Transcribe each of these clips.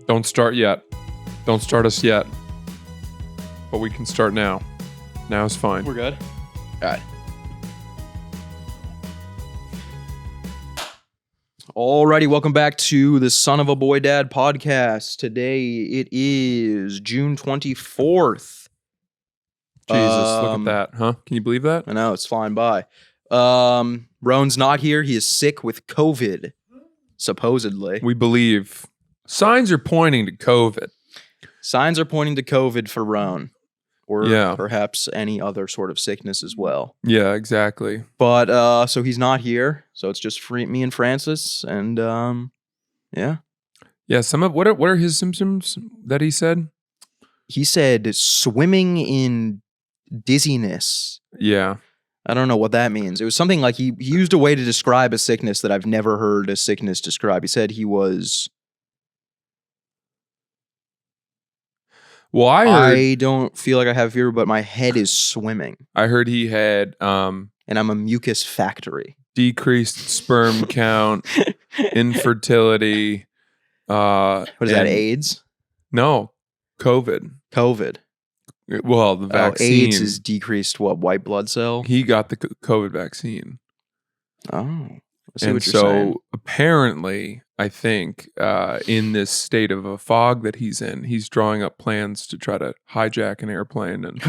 Don't start yet. Don't start us yet. But we can start now. Now is fine. We're good. All right. Alrighty, welcome back to the Son of a Boy Dad podcast. Today it is June 24th. Jesus, look at that, huh? Can you believe that? I know, it's flying by. Roan's not here. He is sick with COVID, supposedly. We believe. Signs are pointing to COVID. Signs are pointing to COVID for Roan. Or perhaps any other sort of sickness as well. Yeah, exactly. But so he's not here. So it's just me and Francis, and yeah. Yeah. Some of what are his symptoms that he said? He said swimming in dizziness. Yeah. I don't know what that means. It was something like he used a way to describe a sickness that I've never heard a sickness described. He said he was. Well, I don't feel like I have fever, but my head is swimming. I heard he had and I'm a mucus factory. Decreased sperm count, infertility. What is that, AIDS? No, COVID. Well, the vaccine. AIDS is decreased white blood cell? He got the COVID vaccine. Oh. I see and what you're saying. Apparently, I think in this state of a fog that he's in, he's drawing up plans to try to hijack an airplane and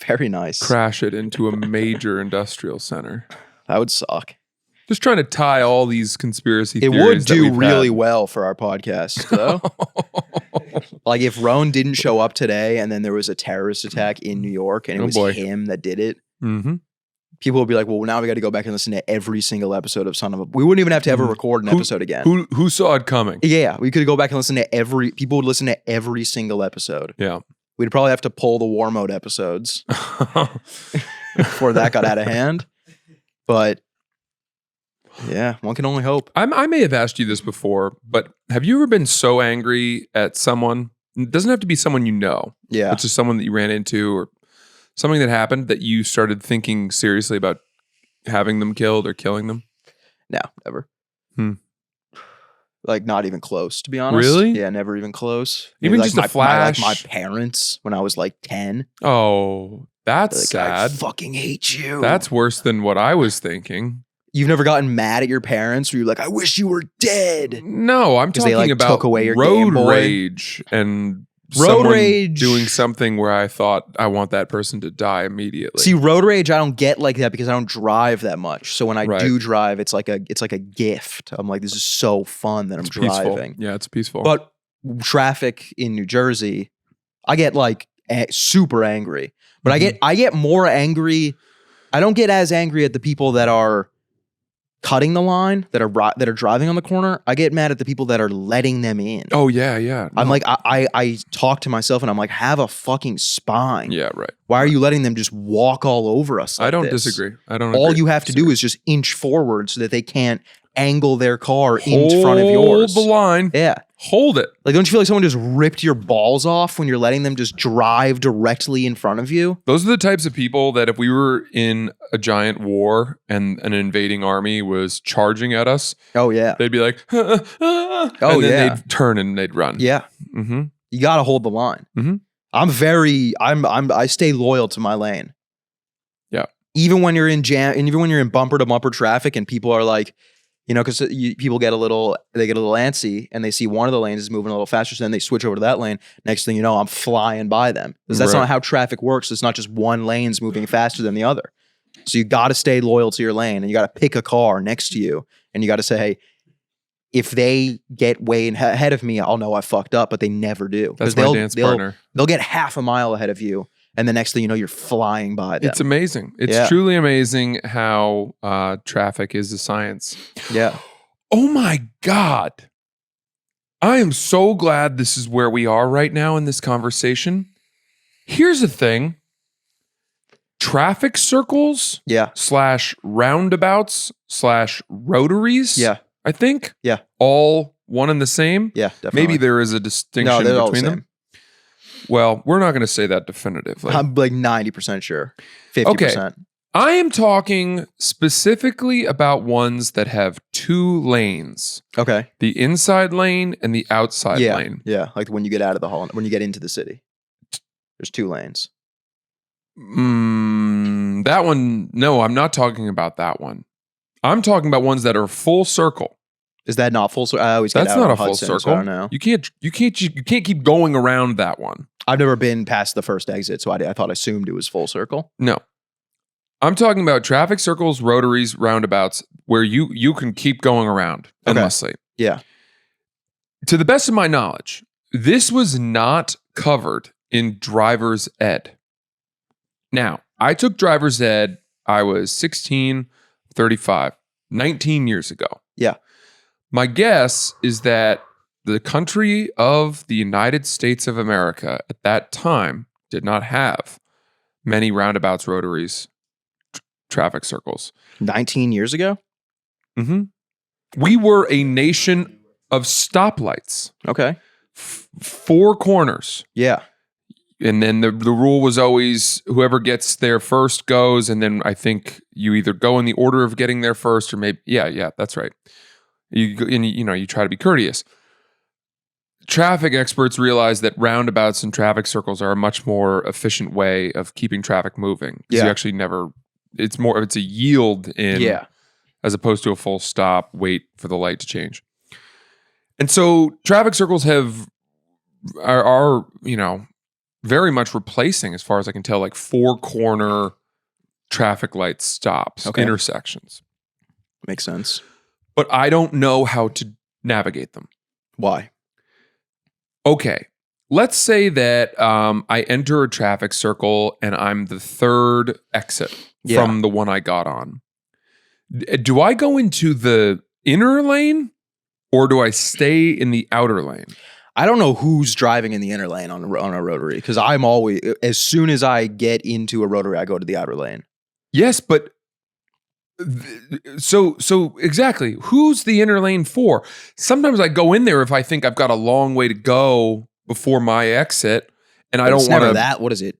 very nice. Crash it into a major industrial center. That would suck. Just trying to tie all these conspiracy theories. It would do really well for our podcast, though. Like if Roan didn't show up today and then there was a terrorist attack in New York and it was him that did it. Mm-hmm. People would be like, well, now we got to go back and listen to every single episode of Son of a... We wouldn't even have to ever record an episode again. Who saw it coming? Yeah, we could go back and listen to people would listen to every single episode. Yeah. We'd probably have to pull the war mode episodes before that got out of hand. But yeah, one can only hope. I may have asked you this before, but have you ever been so angry at someone? It doesn't have to be someone you know. Yeah. It's just someone that you ran into or something that happened that you started thinking seriously about having them killed or killing them? No, never. Like not even close, to be honest. Really? Yeah, never even close. Maybe Even like just a flash? my parents when I was like 10. Oh, that's Like, sad. I fucking hate you. That's worse than what I was thinking. You've never gotten mad at your parents where you're like, I wish you were dead. No, I'm talking they, like, about took away your road Game Boy. rage and Road rage. doing something where I thought I want that person to die immediately. See, road rage, I don't get like that because I don't drive that much. So when I Right. do drive, it's like a gift. I'm like, this is so fun that I'm driving. Peaceful. Yeah, it's peaceful. But traffic in New Jersey, I get like super angry. But I get more angry. I don't get as angry at the people that are cutting the line, that are driving on the corner. I get mad at the people that are letting them in. Oh yeah. No. I'm like, I talk to myself and I'm like, have a fucking spine. Yeah, right. Why are you letting them just walk all over us like I don't this? disagree. All you have to do is just inch forward so that they can't angle their car in front of yours. Hold the line. Yeah. Hold it. Like, don't you feel like someone just ripped your balls off when you're letting them just drive directly in front of you? Those are the types of people that if we were in a giant war and an invading army was charging at us, Oh, yeah. they'd be like, and then yeah. they'd turn and they'd run. Yeah. Mm-hmm. You got to hold the line. Mhm. I stay loyal to my lane. Yeah. Even when you're in jam, and even when you're in bumper to bumper traffic and people are like, you know, because people get a little antsy and they see one of the lanes is moving a little faster, so then they switch over to that lane. Next thing you know, I'm flying by them. Because that's Right. not how traffic works. It's not just one lane's moving faster than the other. So you got to stay loyal to your lane and you got to pick a car next to you and you got to say, hey, if they get way ahead of me, I'll know I fucked up, but they never do. That's my dance partner. They'll get half a mile ahead of you. And the next thing you know, you're flying by them. It's amazing. It's truly amazing how traffic is a science. Yeah. Oh my God. I am so glad this is where we are right now in this conversation. Here's the thing. Traffic circles Yeah. / roundabouts / rotaries. Yeah. I think. Yeah. All one and the same. Yeah, definitely. Maybe there is a distinction No, they're all the between them. Well, we're not going to say that definitively. I'm like 90% sure. 50%. Okay. I am talking specifically about ones that have 2 lanes. Okay. The inside lane and the outside lane. Yeah, like when you get out of the hall, when you get into the city. There's 2 lanes. That one, no, I'm not talking about that one. I'm talking about ones that are full circle. Is that not full circle? I always get That's out not on a full Hudson, so circle. I don't know. You can't keep going around that one. I've never been past the first exit, so I thought assumed it was full circle. No. I'm talking about traffic circles, rotaries, roundabouts, where you can keep going around endlessly. Yeah. To the best of my knowledge, this was not covered in driver's ed. Now, I took driver's ed, I was 16, 35, 19 years ago. Yeah. My guess is that the country of the United States of America at that time did not have many roundabouts, rotaries, traffic circles. 19 years ago? Mm-hmm. We were a nation of stoplights. Okay. 4 corners. Yeah. And then the rule was always whoever gets there first goes. And then I think you either go in the order of getting there first or maybe, yeah, that's right. You try to be courteous. Traffic experts realize that roundabouts and traffic circles are a much more efficient way of keeping traffic moving. Yeah. You actually it's a yield in as opposed to a full stop, wait for the light to change. And so traffic circles are very much replacing, as far as I can tell, like 4 corner traffic light stops, intersections. Makes sense. But I don't know how to navigate them. Why? Okay. Let's say that I enter a traffic circle and I'm the 3rd exit from the one I got on. Do I go into the inner lane or do I stay in the outer lane? I don't know who's driving in the inner lane on a rotary, because I'm always, as soon as I get into a rotary, I go to the outer lane. Yes, but so exactly, who's the inner lane for? Sometimes I go in there if I think I've got a long way to go before my exit, and I don't want to. That, what is it?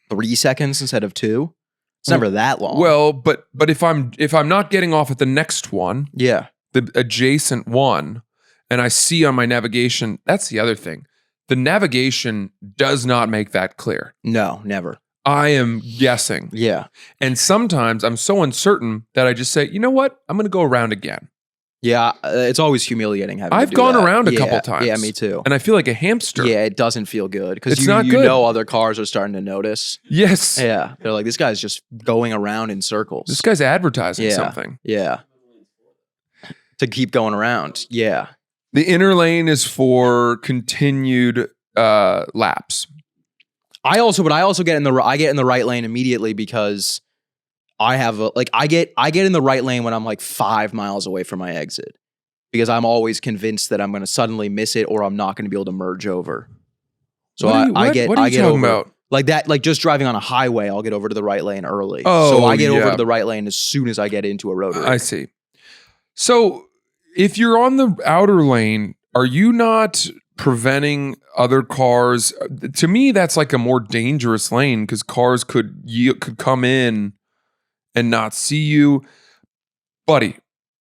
3 seconds instead of 2? It's never that long. Well, but if I'm not getting off at the next one, yeah, the adjacent one, and I see on my navigation, that's the other thing. The navigation does not make that clear. No, never. I am guessing. Yeah. And sometimes I'm so uncertain that I just say, you know what? I'm going to go around again. Yeah, it's always humiliating having I've to do gone that. around a couple times. Yeah, me too. And I feel like a hamster. Yeah, it doesn't feel good because It's not good. Other cars are starting to notice. Yes. Yeah, they're like, this guy's just going around in circles. This guy's advertising something. Yeah. To keep going around. Yeah. The inner lane is for continued laps. I also get in the right lane immediately because I have I get in the right lane when I'm like 5 miles away from my exit, because I'm always convinced that I'm going to suddenly miss it or I'm not going to be able to merge over. So what are you talking about? Like that, like just driving on a highway, I'll get over to the right lane early. Oh, so I get over to the right lane as soon as I get into a rotary. I see. So if you're on the outer lane, are you not preventing other cars? To me, that's like a more dangerous lane because cars could come in and not see you. Buddy,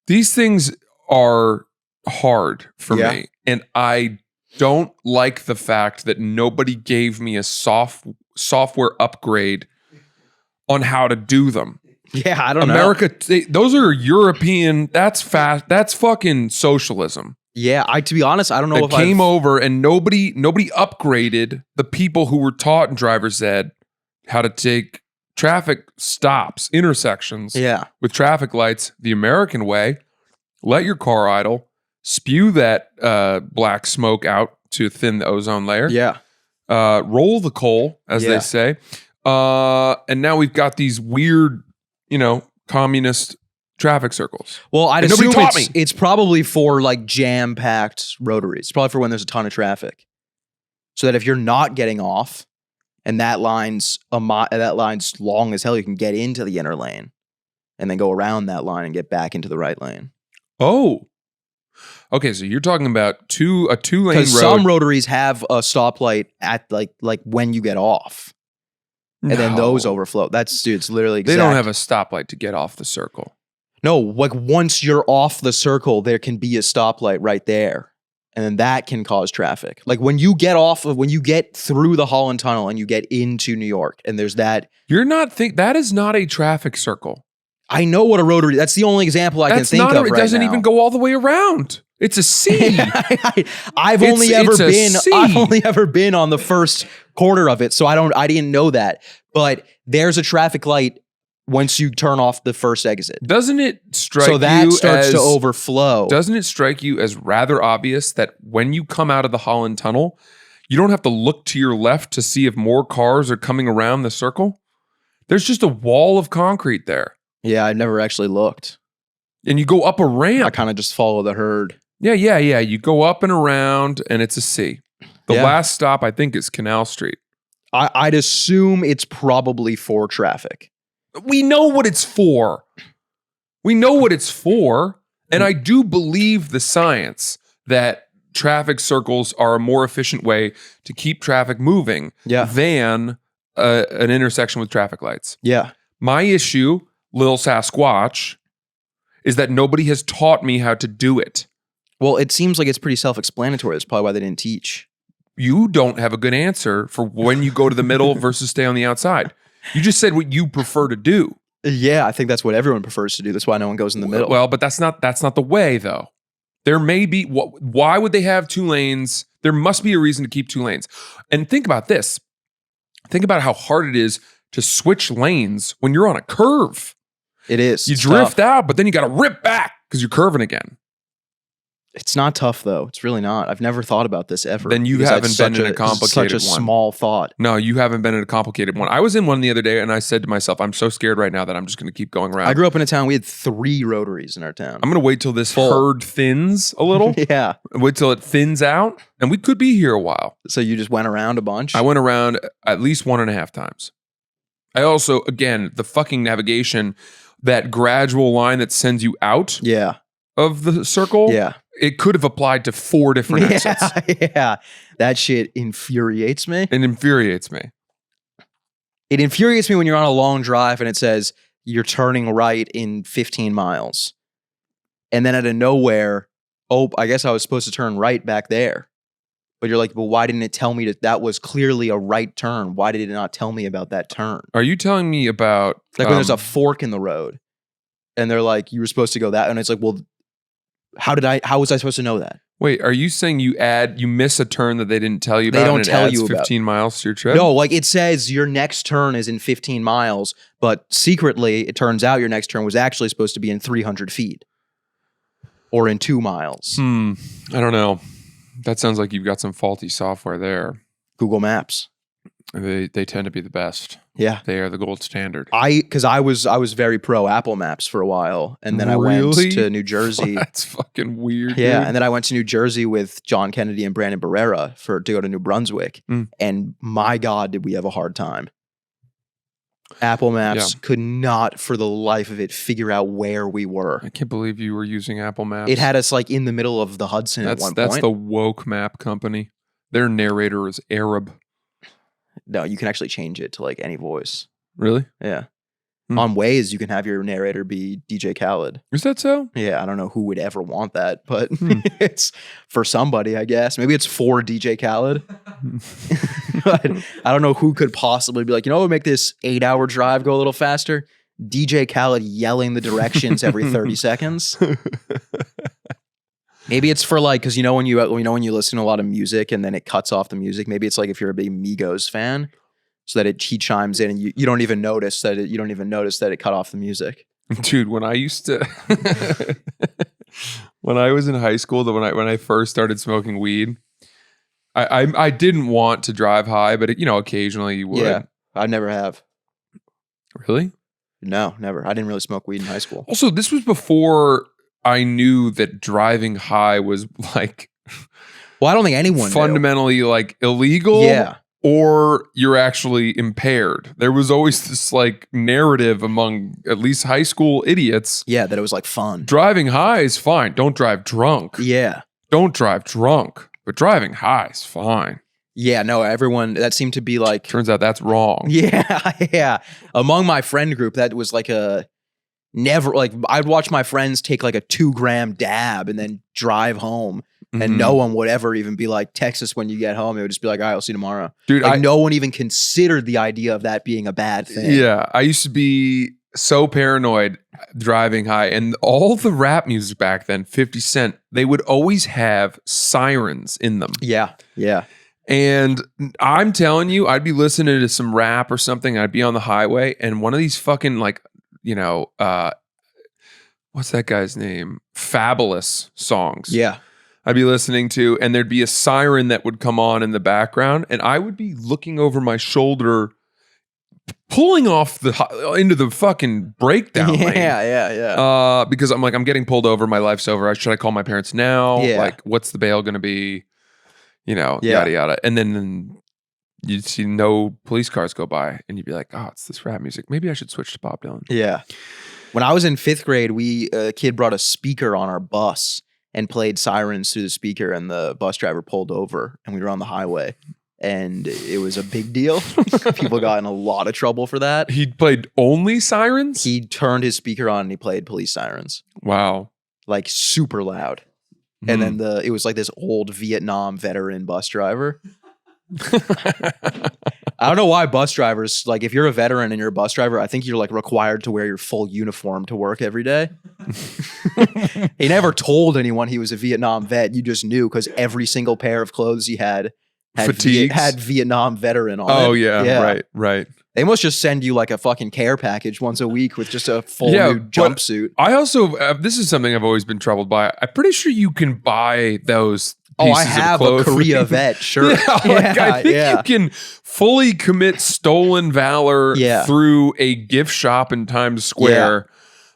these things are hard for me. And I don't like the fact that nobody gave me a software upgrade on how to do them. Yeah, I don't know. America, those are European. That's fast. That's fucking socialism. Yeah, to be honest, I don't know if came over and nobody upgraded the people who were taught in driver's ed how to take traffic stops, intersections with traffic lights the American way. Let your car idle, spew that black smoke out to thin the ozone layer. Yeah. Roll the coal, as they say. And now we've got these weird, communist traffic circles. Well, I'd assume it's probably for like jam-packed rotaries. It's probably for when there's a ton of traffic. So that if you're not getting off and that line's long as hell, you can get into the inner lane and then go around that line and get back into the right lane. Oh. Okay, so you're talking about a two-lane road. Because some rotaries have a stoplight at like when you get off. and then those No. overflow. Dude, it's literally They exact. don't have a stoplight to get off the circle. No, like once you're off the circle, there can be a stoplight right there. And then that can cause traffic. Like when you get through the Holland Tunnel and you get into New York, and there's that. That is not a traffic circle. I know what a rotary. That's the only example I can think of. It right doesn't now. even go all the way around. It's a C. I've only ever been on the first quarter of it, so I didn't know that. But there's a traffic light once you turn off the first exit. Doesn't it strike you so that starts to overflow. Doesn't it strike you as rather obvious that when you come out of the Holland Tunnel, you don't have to look to your left to see if more cars are coming around the circle? There's just a wall of concrete there. Yeah, I never actually looked. And you go up a ramp. I kind of just follow the herd. Yeah. You go up and around, and it's a C. The last stop, I think, is Canal Street. I'd assume it's probably for traffic. We know what it's for. And I do believe the science that traffic circles are a more efficient way to keep traffic moving than an intersection with traffic lights. Yeah. My issue, Lil Sasquatch, is that nobody has taught me how to do it. Well, it seems like it's pretty self-explanatory. That's probably why they didn't teach. You don't have a good answer for when you go to the middle versus stay on the outside. You just said what you prefer to do. Yeah, I think that's what everyone prefers to do. That's why no one goes in the middle. Well, but that's not the way, though. There may be, why would they have 2 lanes? There must be a reason to keep 2 lanes. And think about this. Think about how hard it is to switch lanes when you're on a curve. It is. You drift out, but then you got to rip back because you're curving again. It's not tough, though. It's really not. I've never thought about this ever. Then you haven't been in a complicated one. Such a small thought. No, you haven't been in a complicated one. I was in one the other day, and I said to myself, I'm so scared right now that I'm just going to keep going around. I grew up in a town. We had 3 rotaries in our town. I'm going to wait till this herd thins a little. Yeah. Wait till it thins out, and we could be here a while. So you just went around a bunch? I went around at least 1.5 times. I also, again, the fucking navigation, that gradual line that sends you out of the circle. Yeah. It could have applied to 4 different exits. Yeah. That shit infuriates me. It infuriates me. It infuriates me when you're on a long drive and it says you're turning right in 15 miles. And then out of nowhere, I guess I was supposed to turn right back there. But you're like, well, why didn't it tell me that was clearly a right turn? Why did it not tell me about that turn? Are you telling me about... Like when there's a fork in the road and they're like, you were supposed to go that. And it's like, well, how was I supposed to know that? Wait, are you saying you miss a turn that they didn't tell you about? They don't and tell adds you about 15 miles to your trip? No, like it says your next turn is in 15 miles, but secretly it turns out your next turn was actually supposed to be in 300 feet or in 2 miles. I don't know. That sounds like you've got some faulty software there. Google Maps. They tend to be the best. Yeah. They are the gold standard. Because I was very pro Apple Maps for a while. And then I went to New Jersey. That's fucking weird. Yeah. Dude. And then I went to New Jersey with John Kennedy and Brandon Barrera to go to New Brunswick. And my God, did we have a hard time. Apple Maps could not for the life of it figure out where we were. I can't believe you were using Apple Maps. It had us like in the middle of the Hudson at one point. That's the woke map company. Their narrator is Arab. No, you can actually change it to like any voice. Really? Yeah. On Waze, you can have your narrator be DJ Khaled. Is that so? Yeah, I don't know who would ever want that, but it's for somebody, I guess. Maybe it's for DJ Khaled. But I don't know who could possibly be like, what would make this 8-hour drive go a little faster? DJ Khaled yelling the directions every 30 seconds. Maybe it's for like, because when you listen to a lot of music and then it cuts off the music. Maybe it's like if you're a big Migos fan, so that he chimes in and you don't even notice that it cut off the music. Dude, when I used to, when I was in high school, when I first started smoking weed, I didn't want to drive high, but occasionally you would. Yeah, I never have. Really? No, never. I didn't really smoke weed in high school. Also, this was before I knew that driving high was like, well, I don't think anyone fundamentally knew. Like illegal. Yeah. Or you're actually impaired. There was always this like narrative among at least high school idiots. Yeah, that it was like fun. Driving high is fine. Don't drive drunk. Yeah. Don't drive drunk. But driving high is fine. Yeah, no, everyone that seemed to be like Turns out that's wrong. yeah. Among my friend group, that was like a never like I'd watch my friends take like a 2-gram dab and then drive home. And no one would ever even be like, text us when you get home. It would just be like, all right, I'll see you tomorrow. Dude, like no one even considered the idea of that being a bad thing. Yeah, I used to be so paranoid driving high, and all the rap music back then, 50 Cent, they would always have sirens in them. Yeah. And I'm telling you, I'd be listening to some rap or something. I'd be on the highway, and one of these fucking like, what's that guy's name? Fabulous songs. Yeah. I'd be listening to, and there'd be a siren that would come on in the background, and I would be looking over my shoulder, pulling off into the fucking breakdown lane. Yeah. Because I'm like, I'm getting pulled over. My life's over. Should I call my parents now? Yeah. Like, what's the bail going to be? Yada, yada. And then you'd see no police cars go by, and you'd be like, oh, it's this rap music. Maybe I should switch to Bob Dylan. Yeah. When I was in 5th grade, a kid brought a speaker on our bus and played sirens through the speaker, and the bus driver pulled over, and we were on the highway, and it was a big deal. People got in a lot of trouble for that. He played only sirens? He turned his speaker on and he played police sirens. Wow. Like super loud. And then it was like this old Vietnam veteran bus driver. I don't know why bus drivers, like if you're a veteran and you're a bus driver, I think you're like required to wear your full uniform to work every day. He never told anyone he was a Vietnam vet. You just knew because every single pair of clothes he had had Vietnam veteran on it. Oh yeah, right. They must just send you like a fucking care package once a week with just a full new jumpsuit. I also, this is something I've always been troubled by. I'm pretty sure you can buy those pieces I have of a Korea vet shirt. I think you can fully commit stolen valor through a gift shop in Times Square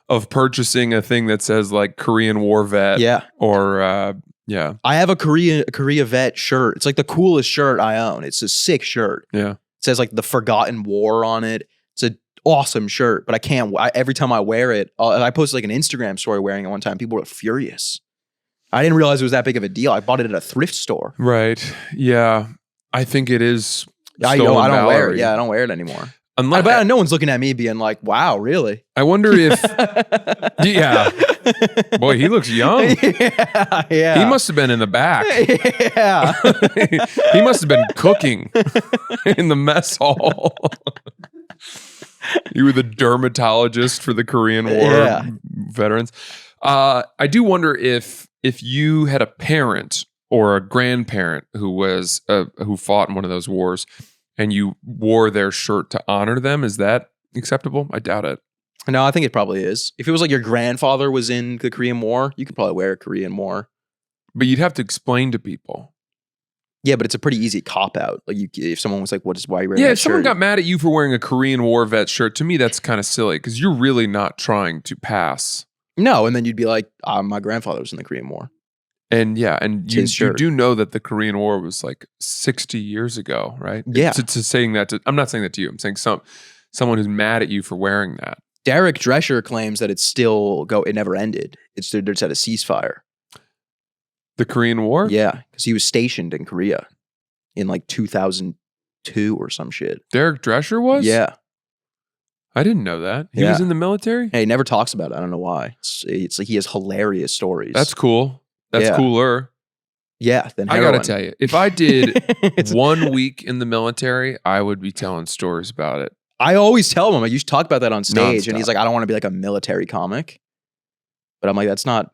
of purchasing a thing that says like Korean War vet. Or I have a Korea vet shirt. It's like the coolest shirt I own. It's a sick shirt. Yeah. It says like the Forgotten War on it. It's an awesome shirt, but I can't. Every time I wear it, I posted like an Instagram story wearing it one time. People were furious. I didn't realize it was that big of a deal. I bought it at a thrift store. Right. Yeah. I think it is. I don't wear it. Yeah, I don't wear it anymore. But no one's looking at me being like, "Wow, really?" I wonder if. Yeah. Boy, he looks young. Yeah. He must have been in the back. Yeah. He must have been cooking in the mess hall. You were the dermatologist for the Korean War veterans. I do wonder if you had a parent or a grandparent who fought in one of those wars, and you wore their shirt to honor them. Is that acceptable? I doubt it. No, I think it probably is. If it was like your grandfather was in the Korean War, you could probably wear a Korean War. But you'd have to explain to people. Yeah, but it's a pretty easy cop out. Like if someone was like, why are you wearing that shirt? If someone got mad at you for wearing a Korean War vet shirt, to me that's kind of silly because you're really not trying to pass. No, and then you'd be like, my grandfather was in the Korean War. And you do know that the Korean War was like 60 years ago, right? Yeah. I'm not saying that to you. I'm saying someone who's mad at you for wearing that. Derek Drescher claims that it never ended. They're at a ceasefire. The Korean War? Yeah, because he was stationed in Korea in like 2002 or some shit. Derek Drescher was? Yeah. I didn't know that. He was in the military? Hey, he never talks about it. I don't know why. It's like he has hilarious stories. That's cool. That's cooler. Yeah, then I gotta tell you, if I did 1 week in the military, I would be telling stories about it. I always tell him, I used to talk about that on stage, Non-stop. and he's like, I don't want to be like a military comic. But I'm like, that's not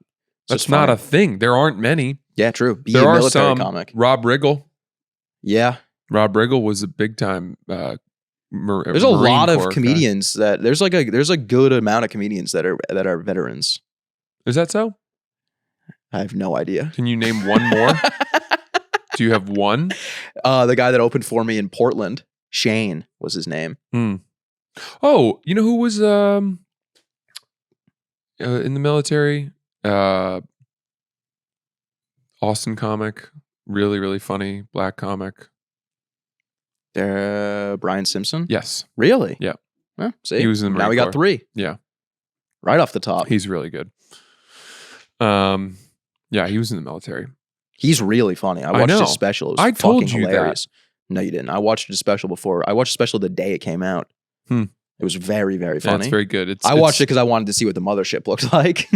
a thing. There aren't many. Yeah, true. There a are military some. comic. Rob Riggle. Yeah. Rob Riggle was a big time There's a lot of comedians that there's a good amount of comedians that are veterans. Is that so? I have no idea. Can you name one more? Do you have one? The guy that opened for me in Portland, Shane was his name. Oh, you know who was in the military? Austin comic, really, really funny black comic. Brian Simpson? Yes. Really? Yeah. Huh, see? He was in the Marine Now we Corps. got 3. Yeah. Right off the top. He's really good. Yeah, he was in the military. He's really funny. I I watched know. his special. It was I told fucking you that. hilarious. No, you didn't. I watched his special before. I watched the special the day it came out. Hmm. It was very, very Yeah, funny. it's very good. I watched it because I wanted to see what the mothership looked like.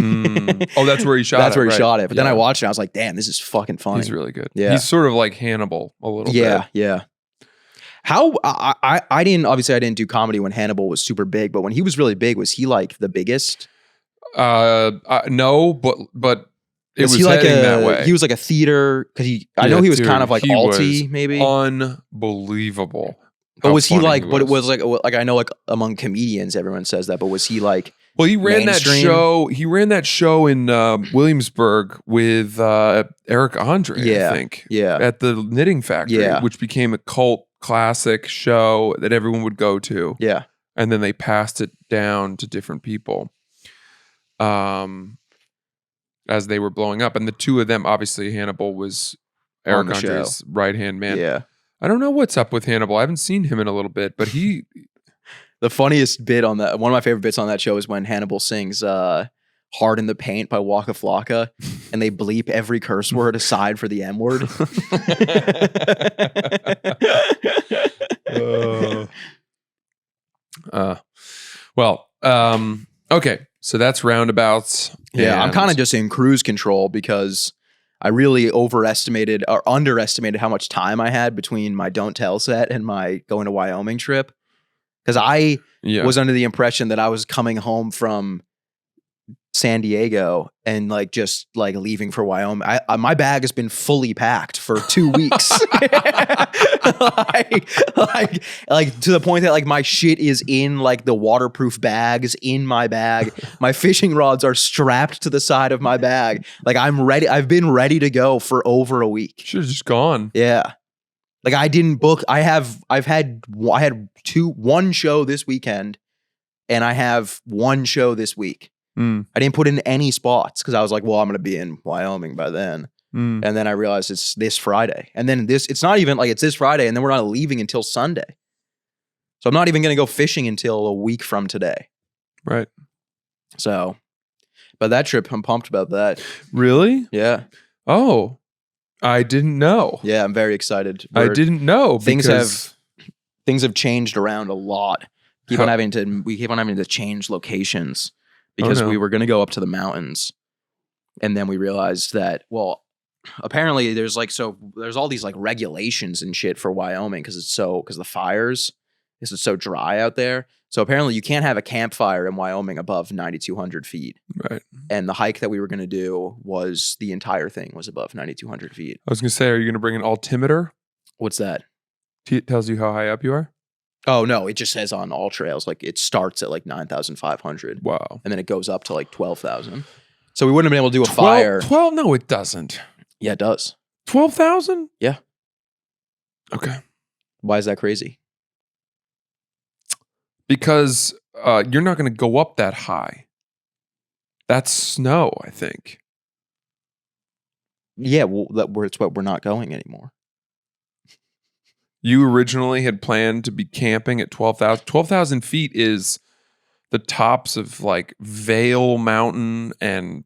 Oh, that's where he shot it. That's where he right. shot it. But then Yeah. I watched it. I was like, damn, this is fucking funny. He's really good. Yeah. He's sort of like Hannibal a little bit. Yeah. How I didn't do comedy when Hannibal was super big, but when he was really big, was he like the biggest? No, but it was he like heading that way. He was like a theater because I know he was kind of like he alty, was maybe. Unbelievable. But how was he funny like? But it was like I know like among comedians, everyone says that. But was he like? Well, he ran mainstream? that show. He ran that show in Williamsburg with Eric Andre. Yeah, I think. yeah. At the Knitting Factory, Yeah. which became a cult classic show that everyone would go to. Yeah. And then they passed it down to different people, as they were blowing up. And the two of them, obviously, Hannibal was Eric On the Andre's right hand man. Yeah. I don't know what's up with Hannibal. I haven't seen him in a little bit, but he. The funniest bit on that, one of my favorite bits on that show is when Hannibal sings Hard in the Paint by Waka Flocka and they bleep every curse word aside for the M word. Okay. So that's roundabouts. Yeah, I'm and- kind of just in cruise control because I really overestimated or underestimated how much time I had between my Don't Tell set and my going to Wyoming trip. Because I yeah. was under the impression that I was coming home from San Diego and like just like leaving for Wyoming. My bag has been fully packed for 2 weeks. like to the point that like my shit is in like the waterproof bags in my bag. My fishing rods are strapped to the side of my bag. Like I'm ready. I've been ready to go for over a week. Should have just gone. Yeah. Like I didn't book. I had one show this weekend and I have one show this week. I didn't put in any spots because I was like, well, I'm going to be in Wyoming by then. And then I realized it's this Friday. And then it's not even like it's this Friday and then we're not leaving until Sunday. So I'm not even going to go fishing until a week from today. Right. So, but that trip, I'm pumped about that. Really? Yeah. Oh, I didn't know. Yeah, I'm very excited. I didn't know. Things because- have changed around a lot. We keep on having to change locations because we were going to go up to the mountains, and then we realized that apparently there's all these like regulations and shit for Wyoming because the fires, because it's so dry out there. So apparently you can't have a campfire in Wyoming above 9,200 feet. Right. And the hike that we were going to do was the entire thing was above 9,200 feet. I was going to say, are you going to bring an altimeter? What's that? It tells you how high up you are? Oh, no. It just says on all trails, like it starts at like 9,500. Wow. And then it goes up to like 12,000. So we wouldn't have been able to do a fire. 12? No, it doesn't. Yeah, it does. 12,000? Yeah. Okay. Why is that crazy? Because you're not going to go up that high. That's snow, I think. Yeah, well, it's what we're not going anymore. You originally had planned to be camping at 12,000. 12,000 feet is the tops of like Vail Mountain and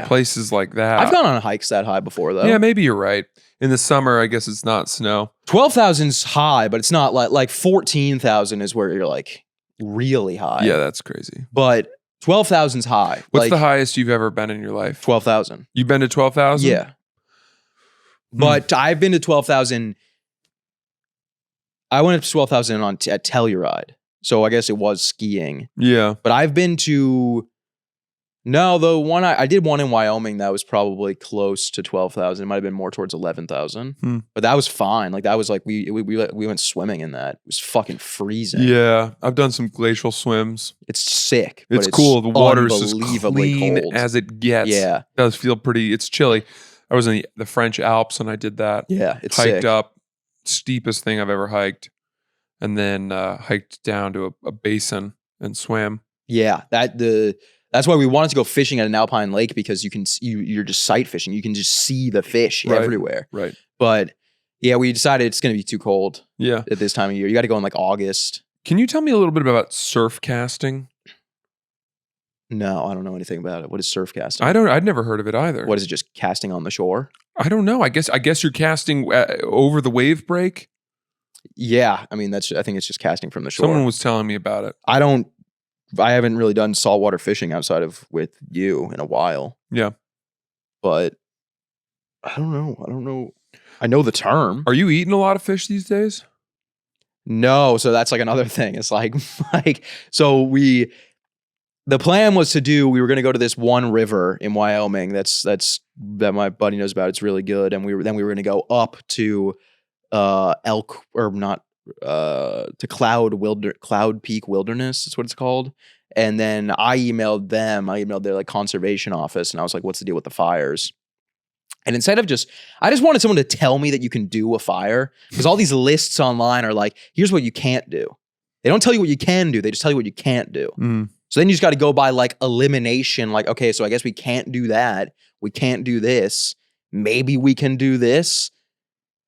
places like that. I've gone on hikes that high before, though. Yeah, maybe you're right. In the summer, I guess it's not snow. 12,000's high, but it's not like 14,000 is where you're like really high. Yeah, that's crazy. But 12,000's high. What's like, the highest you've ever been in your life? 12,000. You've been to 12,000? Yeah. But I've been to 12,000. I went up to 12,000 at Telluride. So I guess it was skiing. Yeah. But I've been to... No, the one I did one in Wyoming that was probably close to 12,000. It might have been more towards 11,000. But that was fine. Like that was like we went swimming in that. It was fucking freezing. Yeah, I've done some glacial swims. It's sick. It's but cool. The water's as unbelievably clean cold. as it gets. Yeah. It does feel pretty. It's chilly. I was in the French Alps and I did that. Yeah, it's hiked sick. up, steepest thing I've ever hiked, and then hiked down to a basin and swam. Yeah, that's why we wanted to go fishing at an alpine lake because you're just sight fishing. You can just see the fish everywhere. Right. But yeah, we decided it's going to be too cold. Yeah. At this time of year, you got to go in like August. Can you tell me a little bit about surf casting? No, I don't know anything about it. What is surf casting? I'd never heard of it either. What is it? Just casting on the shore? I don't know. I guess you're casting over the wave break. Yeah, I mean I think it's just casting from the shore. Someone was telling me about it. I haven't really done saltwater fishing outside of with you in a while. Yeah. But I don't know. I know the term. Are you eating a lot of fish these days? No, so that's like another thing. It's like so the plan was we were going to go to this one river in Wyoming that my buddy knows about. It's really good, and we were going to go up to Elk or not to Cloud Peak Wilderness. That's what it's called. And then I emailed their like conservation office, and I was like, "What's the deal with the fires?" And instead of I just wanted someone to tell me that you can do a fire, because all these lists online are like, here's what you can't do. They don't tell you what you can do. They just tell you what you can't do. Mm. So then you just got to go by like elimination. Like, okay, so I guess we can't do that. We can't do this. Maybe we can do this.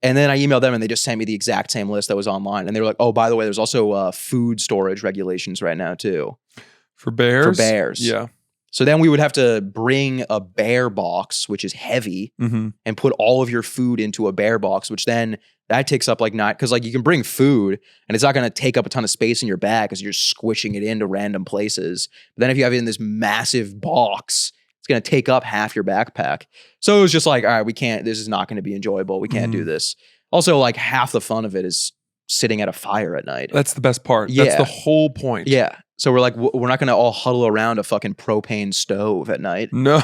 And then I emailed them and they just sent me the exact same list that was online. And they were like, oh, by the way, there's also food storage regulations right now too. For bears? For bears. Yeah. So then we would have to bring a bear box, which is heavy, Mm-hmm. and put all of your food into a bear box, which then that takes up like because like you can bring food and it's not going to take up a ton of space in your bag because you're just squishing it into random places. But then if you have it in this massive box, it's going to take up half your backpack. So it was just like, all right, this is not going to be enjoyable. We can't do this. Also, like half the fun of it is sitting at a fire at night. That's the best part. Yeah. That's the whole point. Yeah. So we're like, we're not going to all huddle around a fucking propane stove at night. No.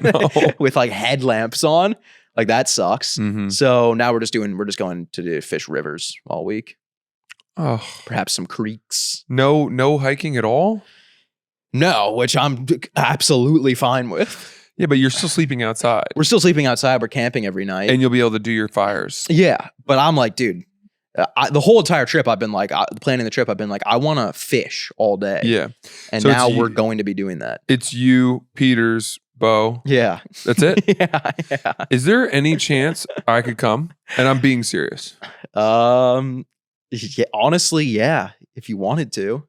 No. With like headlamps on. Like that sucks. Mm-hmm. So now we're just going to fish rivers all week. Oh. Perhaps some creeks. No hiking at all? No, which I'm absolutely fine with. Yeah, but you're still sleeping outside. We're still sleeping outside. We're camping every night. And you'll be able to do your fires. Yeah. But I'm like, dude, the whole entire trip, I've been like, planning the trip, I've been like, I want to fish all day. Yeah. And So now it's we're going to be doing that. It's you, Peters, Bo. Yeah. That's it? Yeah. Is there any chance I could come? And I'm being serious. Yeah, honestly, yeah. If you wanted to.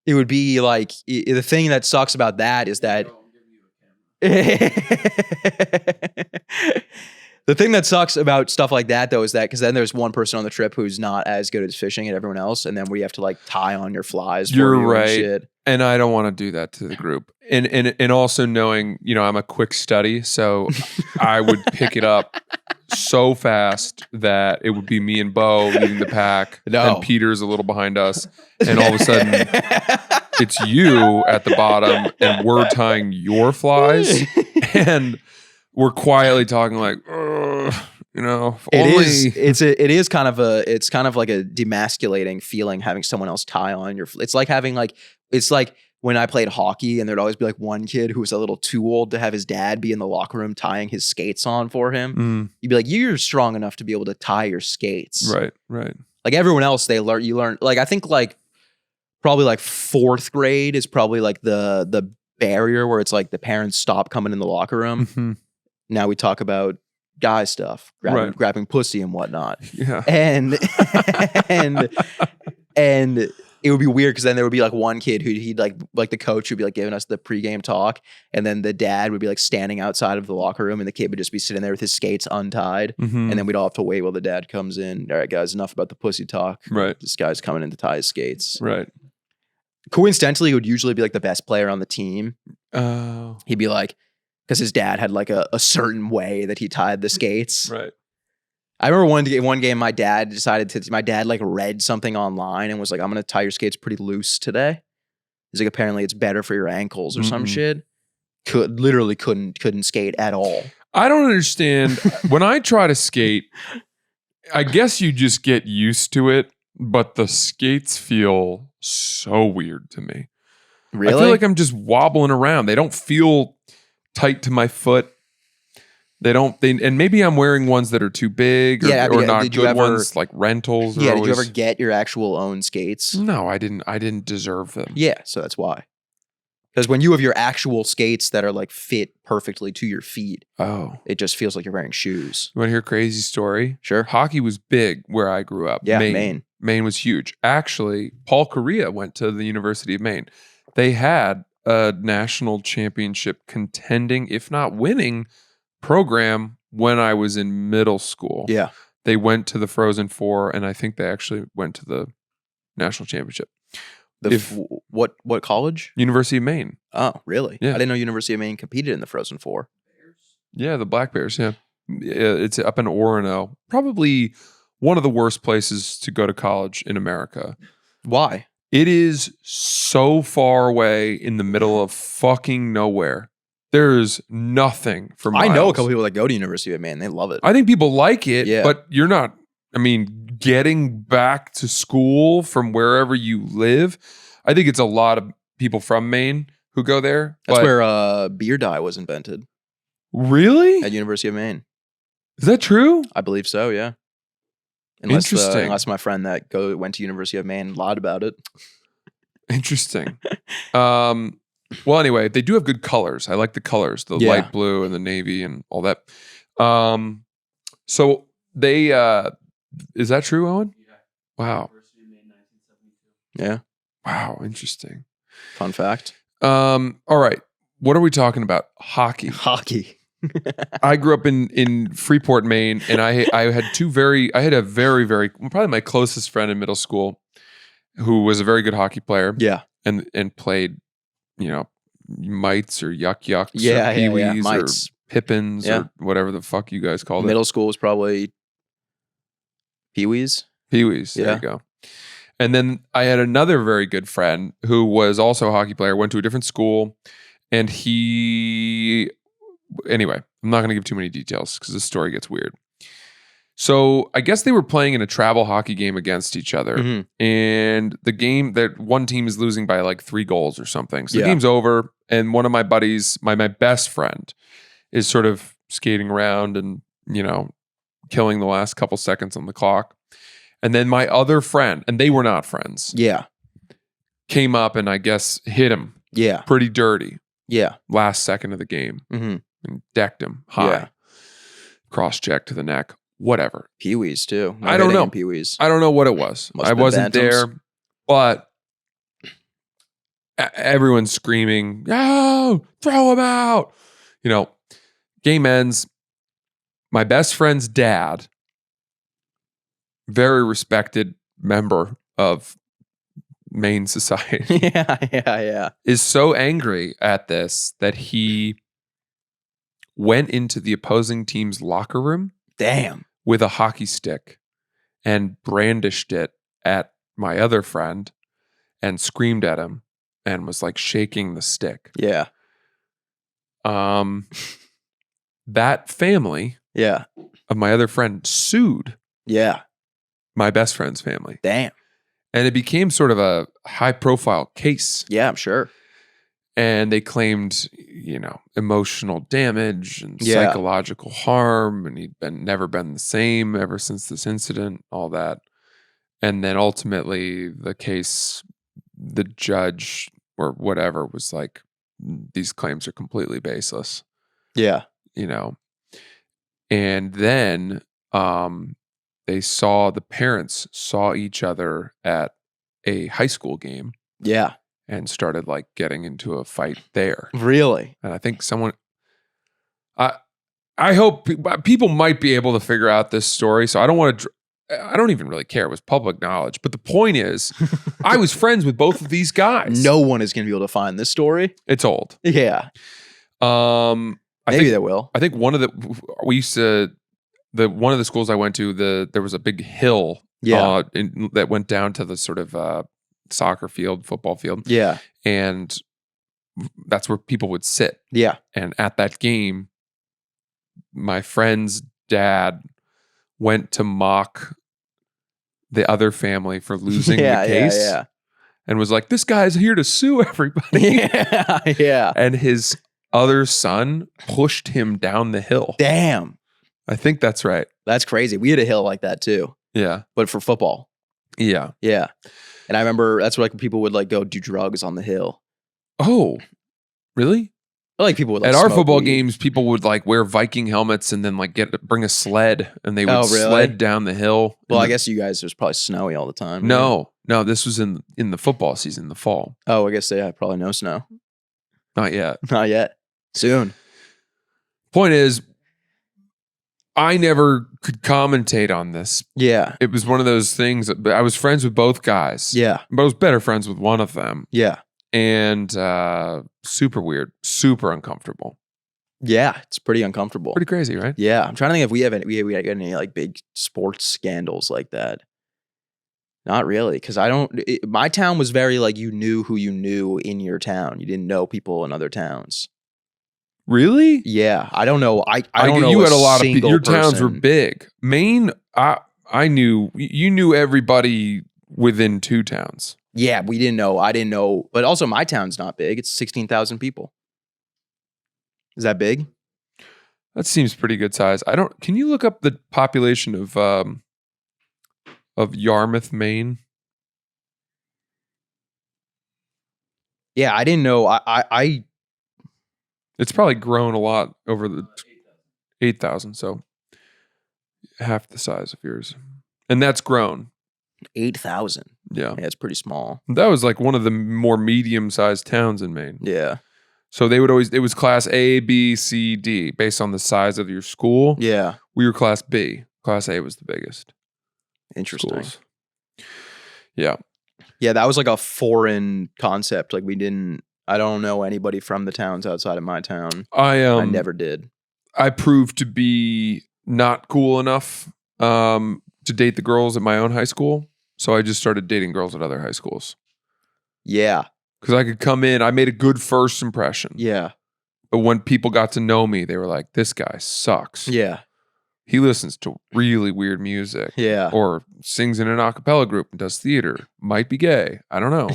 It would be like, the thing that sucks about that is that the thing that sucks about stuff like that though is that because then there's one person on the trip who's not as good at fishing as everyone else, and then we have to like tie on your flies. You're for you right. and shit. And I don't want to do that to the group. And also knowing, I'm a quick study, so I would pick it up so fast that it would be me and Bo leading the pack, No. and Peter's a little behind us, and all of a sudden it's you at the bottom, and we're tying your flies, and we're quietly talking like, it is kind of like a demasculating feeling having someone else tie on your. It's like when I played hockey and there'd always be like one kid who was a little too old to have his dad be in the locker room tying his skates on for him. Mm. You'd be like, you're strong enough to be able to tie your skates. Right. Like everyone else, you learn, like, I think like probably like fourth grade is probably like the barrier where it's like the parents stop coming in the locker room. Mm-hmm. Now we talk about guy stuff, grabbing pussy and whatnot. Yeah. And it would be weird because then there would be like one kid he'd like the coach would be like giving us the pregame talk, and then the dad would be like standing outside of the locker room, and the kid would just be sitting there with his skates untied, Mm-hmm. and then we'd all have to wait while the dad comes in. All right, guys, enough about the pussy talk. Right. This guy's coming in to tie his skates. Right. Coincidentally, he would usually be like the best player on the team. Oh. He'd be like, because his dad had like a certain way that he tied the skates. Right. I remember one game my dad like read something online and was like, I'm going to tie your skates pretty loose today. He's like, apparently it's better for your ankles or some shit. Literally couldn't skate at all. I don't understand. When I try to skate, I guess you just get used to it, but the skates feel so weird to me. Really? I feel like I'm just wobbling around. They don't feel tight to my foot. And maybe I'm wearing ones that are too big or not good ones, like rentals. Yeah, did you ever get your actual own skates? No, I didn't deserve them. Yeah, so that's why. Because when you have your actual skates that are like fit perfectly to your feet, it just feels like you're wearing shoes. You want to hear a crazy story? Sure. Hockey was big where I grew up. Yeah, Maine. Maine was huge. Actually, Paul Correa went to the University of Maine. They had a national championship contending, if not winning, program when I was in middle school. Yeah. They went to the Frozen Four, and I think they actually went to the national championship. What college? University of Maine. Oh, really? Yeah. I didn't know University of Maine competed in the Frozen Four. Yeah, the Black Bears. Yeah, it's up in Orono. Probably one of the worst places to go to college in America. Why? It is so far away in the middle of fucking nowhere. There's nothing for miles. I know a couple people that go to University of Maine. They love it. I think people like it, Yeah. but you're not. I mean, getting back to school from wherever you live, I think it's a lot of people from Maine who go there. That's but where beer dye was invented really? at University of Maine. Is that true? I believe so. Yeah. Interesting. Unless my friend that went to University of Maine lied about it. Interesting. Well, anyway, they do have good colors. I like the colors, the light blue and the navy and all that. So they, is that true, Owen? Yeah. Wow. University of Maine, 1972. Yeah. Wow. Interesting. Fun fact. All right. What are we talking about? Hockey. Hockey. I grew up in Freeport, Maine, and I had a very, very, probably my closest friend in middle school who was a very good hockey player. Yeah. And played, mites or yucks Yeah, or peewees or mites. pippins or whatever the fuck you guys called it. Middle school was probably peewees. Peewees. There Yeah. you go. And then I had another very good friend who was also a hockey player, went to a different school, and anyway, I'm not going to give too many details because the story gets weird. So I guess they were playing in a travel hockey game against each other. Mm-hmm. And the game, that one team is losing by like 3 goals or something. So the Yeah. game's over. And one of my buddies, my best friend, is sort of skating around and, killing the last couple seconds on the clock. And then my other friend, and they were not friends, Yeah. came up and I guess hit him Yeah. pretty dirty Yeah. last second of the game Mm-hmm. and decked him high. Yeah. Cross check to the neck. Whatever. Peewees too. I don't know. Peewees. I don't know what it was. Must I have been wasn't bantams. there, but everyone's screaming, "Oh, throw him out!" Game ends. My best friend's dad, very respected member of Maine society, Yeah. is so angry at this that he went into the opposing team's locker room Damn. with a hockey stick and brandished it at my other friend and screamed at him and was like shaking the stick. Yeah. That family Yeah. of my other friend sued Yeah. my best friend's family. Damn. And it became sort of a high profile case. Yeah, I'm sure. And they claimed, emotional damage and Yeah. psychological harm. And he'd never been the same ever since this incident, all that. And then ultimately the case, the judge or whatever was like, these claims are completely baseless, Yeah. And then the parents saw each other at a high school game Yeah. and started like getting into a fight there. Really? And I think I hope people might be able to figure out this story. So I don't even really care. It was public knowledge. But the point is, I was friends with both of these guys. No one is going to be able to find this story. It's old. Yeah. Maybe they will. I think one of the schools I went to, there was a big hill Yeah. that went down to the sort of soccer field, football field. Yeah. And that's where people would sit. Yeah. And at that game, my friend's dad went to mock the other family for losing the case. Yeah. And was like, this guy's here to sue everybody. Yeah. Yeah. And his other son pushed him down the hill. Damn. I think that's right. That's crazy. We had a hill like that too, Yeah. but for football. Yeah. Yeah. And I remember that's where like people would like go do drugs on the hill. Oh, really? I like people with like At our smoke football weed. games, people would like wear Viking helmets and then like bring a sled and they would Oh, really? sled down the hill. Well, And I guess you guys, it was probably snowy all the time. no, this was in the football season, the fall. Oh, I guess they have probably no snow. Not yet. Not yet. Soon. Point is, I never could commentate on this. Yeah. It was one of those things that I was friends with both guys. Yeah. But I was better friends with one of them. Yeah. And super weird, super uncomfortable. Yeah. It's pretty uncomfortable. Pretty crazy, right? Yeah. I'm trying to think if we have any like big sports scandals like that. Not really. Because my town was very like you knew who you knew in your town. You didn't know people in other towns. Really? Yeah. I don't know. I don't know. You had a lot of people. single Your towns were person. big. Maine, I knew, you knew everybody within 2 towns. Yeah. We didn't know. I didn't know. But also my town's not big. It's 16,000 people. Is that big? That seems pretty good size. Can you look up the population of Yarmouth, Maine? Yeah. I didn't know. I It's probably grown a lot over the 8,000, so half the size of yours. And that's grown. 8,000. Yeah. Yeah. It's pretty small. That was like one of the more medium-sized towns in Maine. Yeah. So it was class A, B, C, D based on the size of your school. Yeah. We were class B. Class A was the biggest. Interesting. Schools. Yeah. Yeah, that was like a foreign concept. Like I don't know anybody from the towns outside of my town. I never did. I proved to be not cool enough to date the girls at my own high school. So I just started dating girls at other high schools. Yeah. Because I could come in, I made a good first impression. Yeah. But when people got to know me, they were like, this guy sucks. Yeah. He listens to really weird music. Yeah. Or sings in an a cappella group and does theater. Might be gay. I don't know.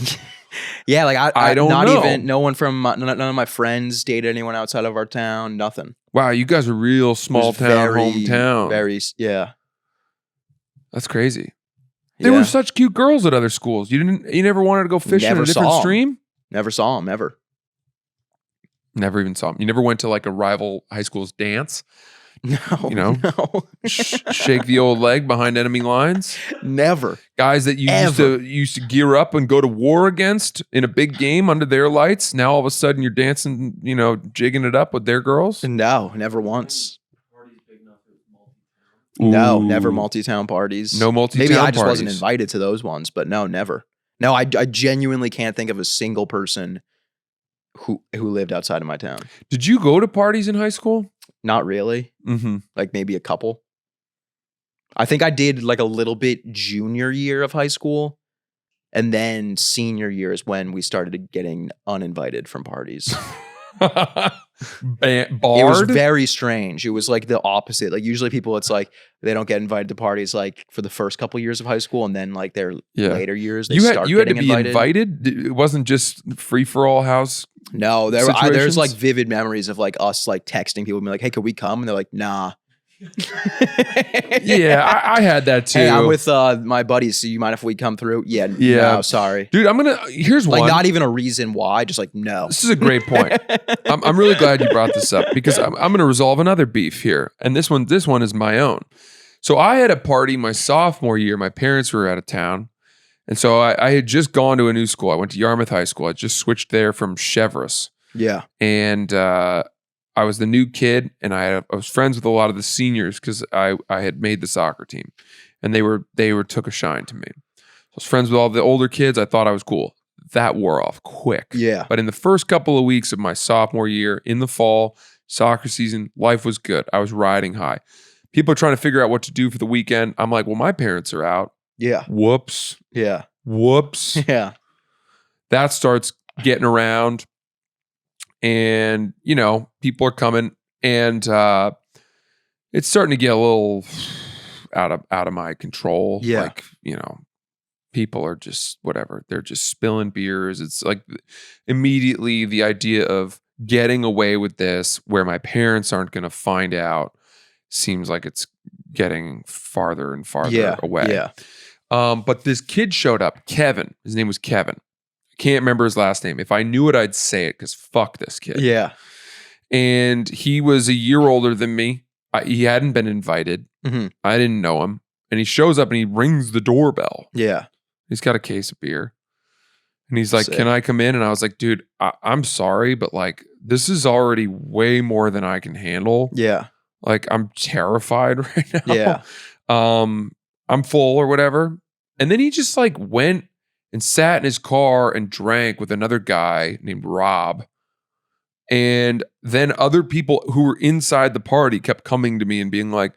Yeah, like I don't not know. even no one from none of my friends dated anyone outside of our town. Nothing. Wow, you guys are real small It was town, hometown. Very yeah. That's crazy. There were such cute girls at other schools. You never wanted to go fishing in a different stream? Never saw them ever. Never even saw them. You never went to like a rival high school's dance? No. You know? No. Shake the old leg behind enemy lines? Never. Guys that you used to gear up and go to war against in a big game under their lights. Now all of a sudden you're dancing, jigging it up with their girls? No, never once. Party's big enough it was multi-town. No, Ooh. never multi-town parties. No multi-town Maybe I just wasn't parties. invited to those ones, but no, never. No, I genuinely can't think of a single person who lived outside of my town. Did you go to parties in high school? Not really. Mm-hmm. Like maybe a couple. I think I did like a little bit junior year of high school. And then senior year is when we started getting uninvited from parties. Barred? It was very strange. It was like the opposite. Like usually people, it's like they don't get invited to parties like for the first couple years of high school, and then like their later years they start you had to getting be invited. It wasn't just free for all house. No, there's situations? like vivid memories of like us like texting people and be like, "Hey, could we come?" And they're like, "Nah." Yeah, I had that too. Hey, I'm with my buddies. So you mind if we come through? Yeah. No, sorry. Dude, here's Like one. not even a reason why. Just like no. This is a great point. I'm really glad you brought this up because I'm going to resolve another beef here, and this one is my own. So I had a party my sophomore year. My parents were out of town, and so I had just gone to a new school. I went to Yarmouth High School. I just switched there from Chevrolet, Yeah. and I was the new kid, and I was friends with a lot of the seniors because I had made the soccer team, and they were took a shine to me. I was friends with all the older kids. I thought I was cool. That wore off quick. Yeah. But in the first couple of weeks of my sophomore year, in the fall, soccer season, life was good. I was riding high. People are trying to figure out what to do for the weekend. I'm like, well, my parents are out. Yeah. Whoops. Yeah. Whoops. Yeah. That starts getting around. And, people are coming, and it's starting to get a little out of my control. Yeah. Like, people are just whatever. They're just spilling beers. It's like immediately the idea of getting away with this where my parents aren't going to find out seems like it's getting farther and farther away. Yeah. But this kid showed up, Kevin. His name was Kevin. Can't remember his last name. If I knew it, I'd say it because fuck this kid. Yeah. And he was a year older than me. He hadn't been invited. Mhm. I didn't know him. And he shows up and he rings the doorbell. Yeah. He's got a case of beer. And he's like, Sick. can I come in? And I was like, dude, I'm sorry, but like, this is already way more than I can handle. Yeah. Like, I'm terrified right now. Yeah. I'm full or whatever. And then he just like went and sat in his car and drank with another guy named Rob. And then other people who were inside the party kept coming to me and being like,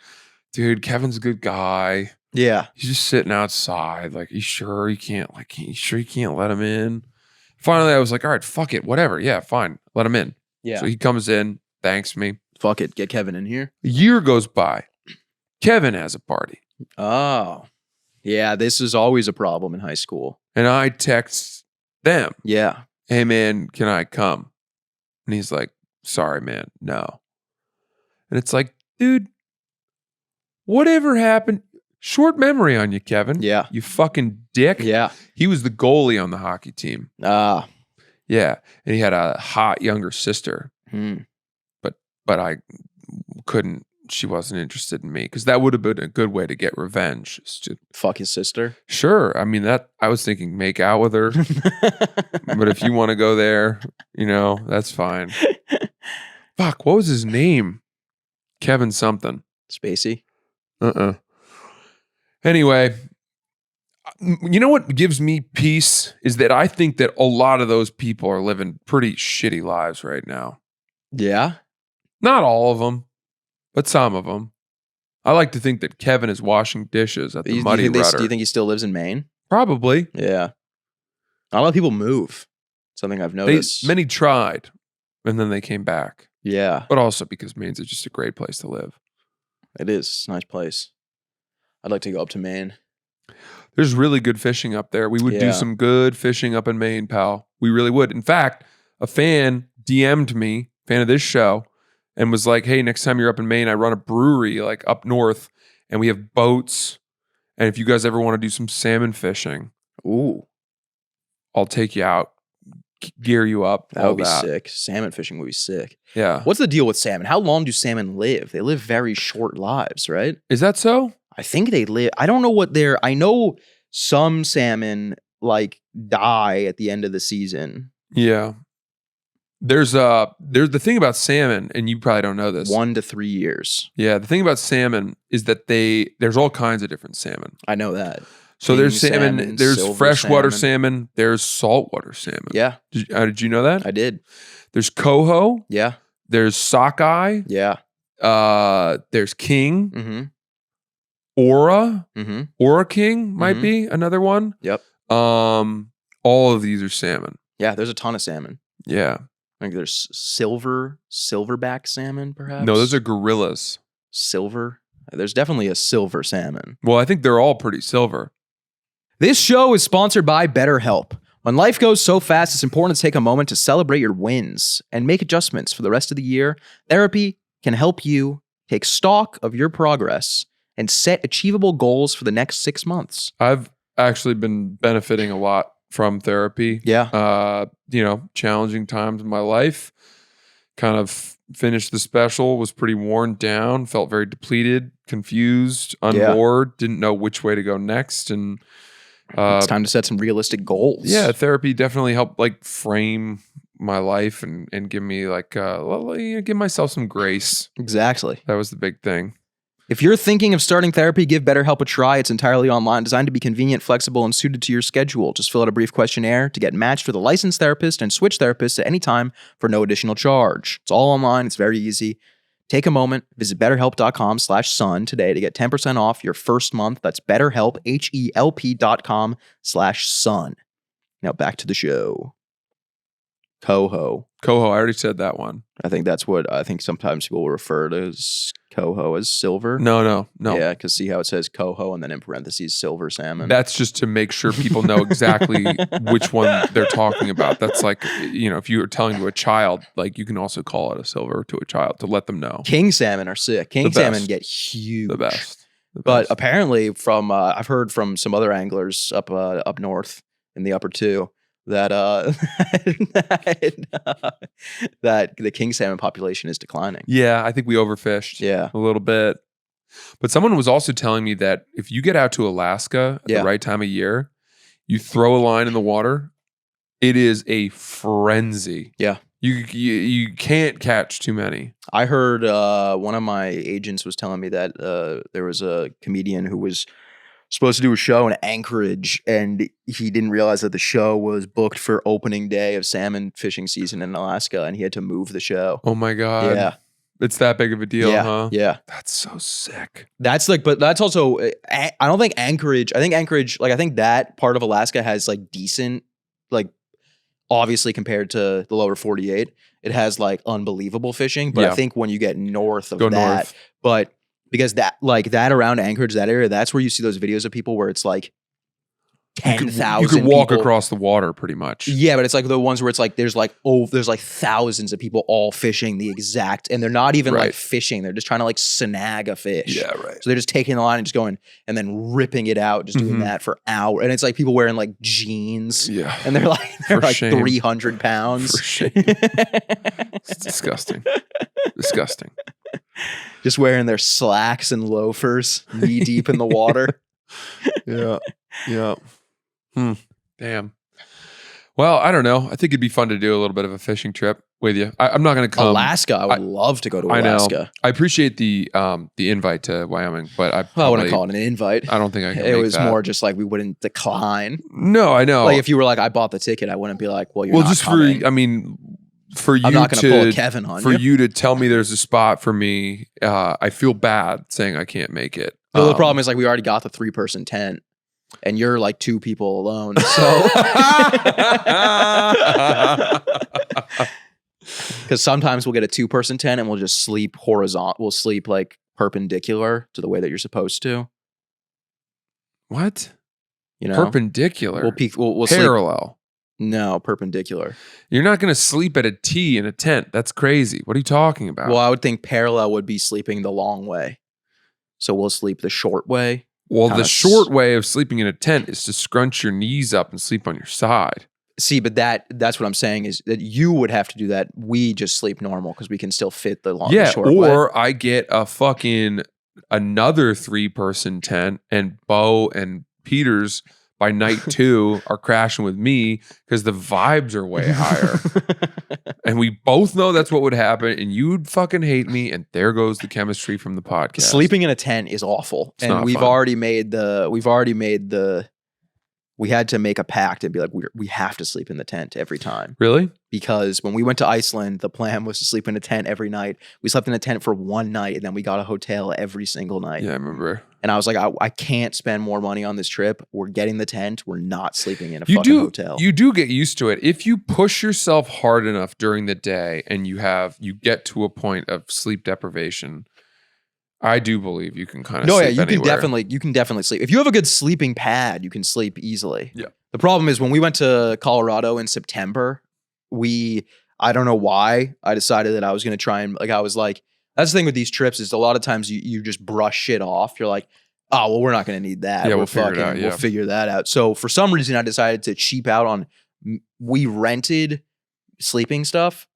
dude, Kevin's a good guy. Yeah. He's just sitting outside. Like, you sure you can't let him in? Finally, I was like, all right, fuck it. Whatever. Yeah, fine. Let him in. Yeah. So he comes in, thanks me. Fuck it. Get Kevin in here. A year goes by. Kevin has a party. Oh. Yeah. This is always a problem in high school. And I text them, Yeah. hey man, can I come? And he's like, sorry, man, no. And it's like, dude, whatever happened? Short memory on you, Kevin. Yeah. You fucking dick. Yeah. He was the goalie on the hockey team. Ah. Yeah. And he had a hot younger sister, but I couldn't, she wasn't interested in me because that would have been a good way to get revenge. Is to, Fuck his sister. sure. I mean, that I was thinking make out with her, but if you want to go there, that's fine. Fuck, what was his name? Kevin something. Spacey. Anyway, you know what gives me peace is that I think that a lot of those people are living pretty shitty lives right now. Yeah. Not all of them, but some of them. I like to think that Kevin is washing dishes at the Muddy Rudder. Do you think he still lives in Maine? Probably. Yeah. A lot of people move. Something I've noticed. Many tried, and then they came back. Yeah. But also because Maine's just a great place to live. It is. It's a nice place. I'd like to go up to Maine. There's really good fishing up there. We would do Yeah. some good fishing up in Maine, pal. We really would. In fact, a fan DM'd me, fan of this show, and was like, hey, next time you're up in Maine, I run a brewery like up north, and we have boats. And if you guys ever want to do some salmon fishing, Ooh. I'll take you out, gear you up. That all would be sick. Salmon fishing would be sick. Yeah. What's the deal with salmon? How long do salmon live? They live very short lives, right? Is that so? I think they live. I don't know what they're. I know some salmon like die at the end of the season. Yeah. There's the thing about salmon, and you probably don't know this. 1 to 3 years. Yeah, the thing about salmon is that there's all kinds of different salmon. I know that. So there's King salmon, salmon, there's silver freshwater salmon, there's saltwater salmon. Yeah, Did you know that? I did. There's coho, Yeah, there's sockeye, yeah. there's king, Mm-hmm. Ora, Mm-hmm. Ora King might Mhm. be another one. Yep. All of these are salmon. Yeah, there's a ton of salmon. Yeah. I think there's silverback salmon, perhaps. No, those are gorillas. silver. There's definitely a silver salmon. Well, I think they're all pretty silver. This show is sponsored by BetterHelp. When life goes so fast, it's important to take a moment to celebrate your wins and make adjustments for the rest of the year. Therapy can help you take stock of your progress and set achievable goals for the next 6 months. I've actually been benefiting a lot from therapy. Yeah. Challenging times in my life. Kind of finished the special, was pretty worn down, felt very depleted, confused, unmoored, didn't know which way to go next. And It's time to set some realistic goals. yeah, therapy definitely helped like frame my life and give me like give myself some grace. Exactly. That was the big thing. If you're thinking of starting therapy, give BetterHelp a try. It's entirely online, designed to be convenient, flexible, and suited to your schedule. Just fill out a brief questionnaire to get matched with a licensed therapist and switch therapists at any time for no additional charge. It's all online. It's very easy. Take a moment, visit betterhelp.com/sun today to get 10% off your first month. That's BetterHelp, HELP.com/sun. Now back to the show. Coho. Coho, I already said that one. I think that's what I think sometimes people will refer to as coho as silver. No. Yeah, because see how it says coho and then in parentheses silver salmon. That's just to make sure people know exactly which one they're talking about. That's like, if you were telling to a child, like you can also call it a silver to a child to let them know. King salmon are sick. King The salmon best. get huge. The best. But apparently from I've heard from some other anglers up north in the upper two, that that the king salmon population is declining. Yeah, I think we overfished Yeah. a little bit. But someone was also telling me that if you get out to Alaska at Yeah. the right time of year, you throw a line in the water, it is a frenzy. Yeah. You can't catch too many. I heard one of my agents was telling me that there was a comedian who was supposed to do a show in Anchorage, and he didn't realize that the show was booked for opening day of salmon fishing season in Alaska, and he had to move the show. Oh my God. Yeah. It's that big of a deal, Yeah. huh? Yeah. That's so sick. That's like, but that's also, I don't think Anchorage, I think that part of Alaska has like decent, like obviously compared to the lower 48, it has like unbelievable fishing. But Yeah. I think when you get north of Go that, north. but because that, like that around Anchorage, that area, that's where you see those videos of people where it's like You could- 10,000 You could walk people. across the water pretty much. Yeah, but it's like the ones where it's like there's like thousands of people all fishing the exact, and they're not even Right. like fishing. They're just trying to like snag a fish. Yeah, right. So they're just taking the line and just going and then ripping it out, just doing Mhm. that for hours. And it's like people wearing like jeans, Yeah. and they're like For like shame. 300 pounds. For shame. It's disgusting. Disgusting. Just wearing their slacks and loafers, knee deep in the water. Yeah. Yeah. Damn. Well, I don't know. I think it'd be fun to do a little bit of a fishing trip with you. I'm not going to come. Alaska, I would love to go to I know. Alaska. I appreciate the invite to Wyoming, but I Well, I wouldn't probably- call it an invite. I don't think I can. It make was that. more just like we wouldn't decline. No, I know. Like if you were like, I bought the ticket, I wouldn't be like, well, you're well, not just coming. for I mean, for you I'm not going to pull a to Kevin on for you. you to tell me there's a spot for me, I feel bad saying I can't make it. Well, the problem is like we already got the 3-person tent, and you're like 2 people alone. So because sometimes we'll get a 2-person tent and we'll just sleep horizontal. We'll sleep like perpendicular to the way that you're supposed to. What? You know, Perpendicular. We'll sleep. Parallel. No, perpendicular. You're not going to sleep at a T in a tent. That's crazy. What are you talking about? Well, I would think parallel would be sleeping the long way. So we'll sleep the short way. Well, kinda the short way of sleeping in a tent is to scrunch your knees up and sleep on your side. See, but that's what I'm saying is that you would have to do that. We just sleep normal because we can still fit the long, the Yeah, short way. or I get a fucking another 3-person tent, and Bo and Peters by night 2 are crashing with me because the vibes are way higher. And we both know that's what would happen, and you'd fucking hate me, and there goes the chemistry from the podcast. Sleeping in a tent is awful. It's not And we've fun. already made we had to make a pact and be like, we have to sleep in the tent every time. Really? Because when we went to Iceland, the plan was to sleep in a tent every night. We slept in a tent for one night, and then we got a hotel every single night. Yeah, I remember. And I was like, I can't spend more money on this trip. We're getting the tent. We're not sleeping in a You fucking do hotel. you do get used to it. If you push yourself hard enough during the day and you get to a point of sleep deprivation, I do believe you can kind of No, sleep yeah, you anywhere. can definitely sleep. If you have a good sleeping pad, you can sleep easily. Yeah. The problem is when we went to Colorado in September, I don't know why I decided that I was going to try and I was like, that's the thing with these trips is a lot of times you just brush shit off. You're like, oh, well, we're not going to need that. Yeah, we'll figure it out, yeah. We'll figure that out. So for some reason, I decided to cheap out on, we rented sleeping stuff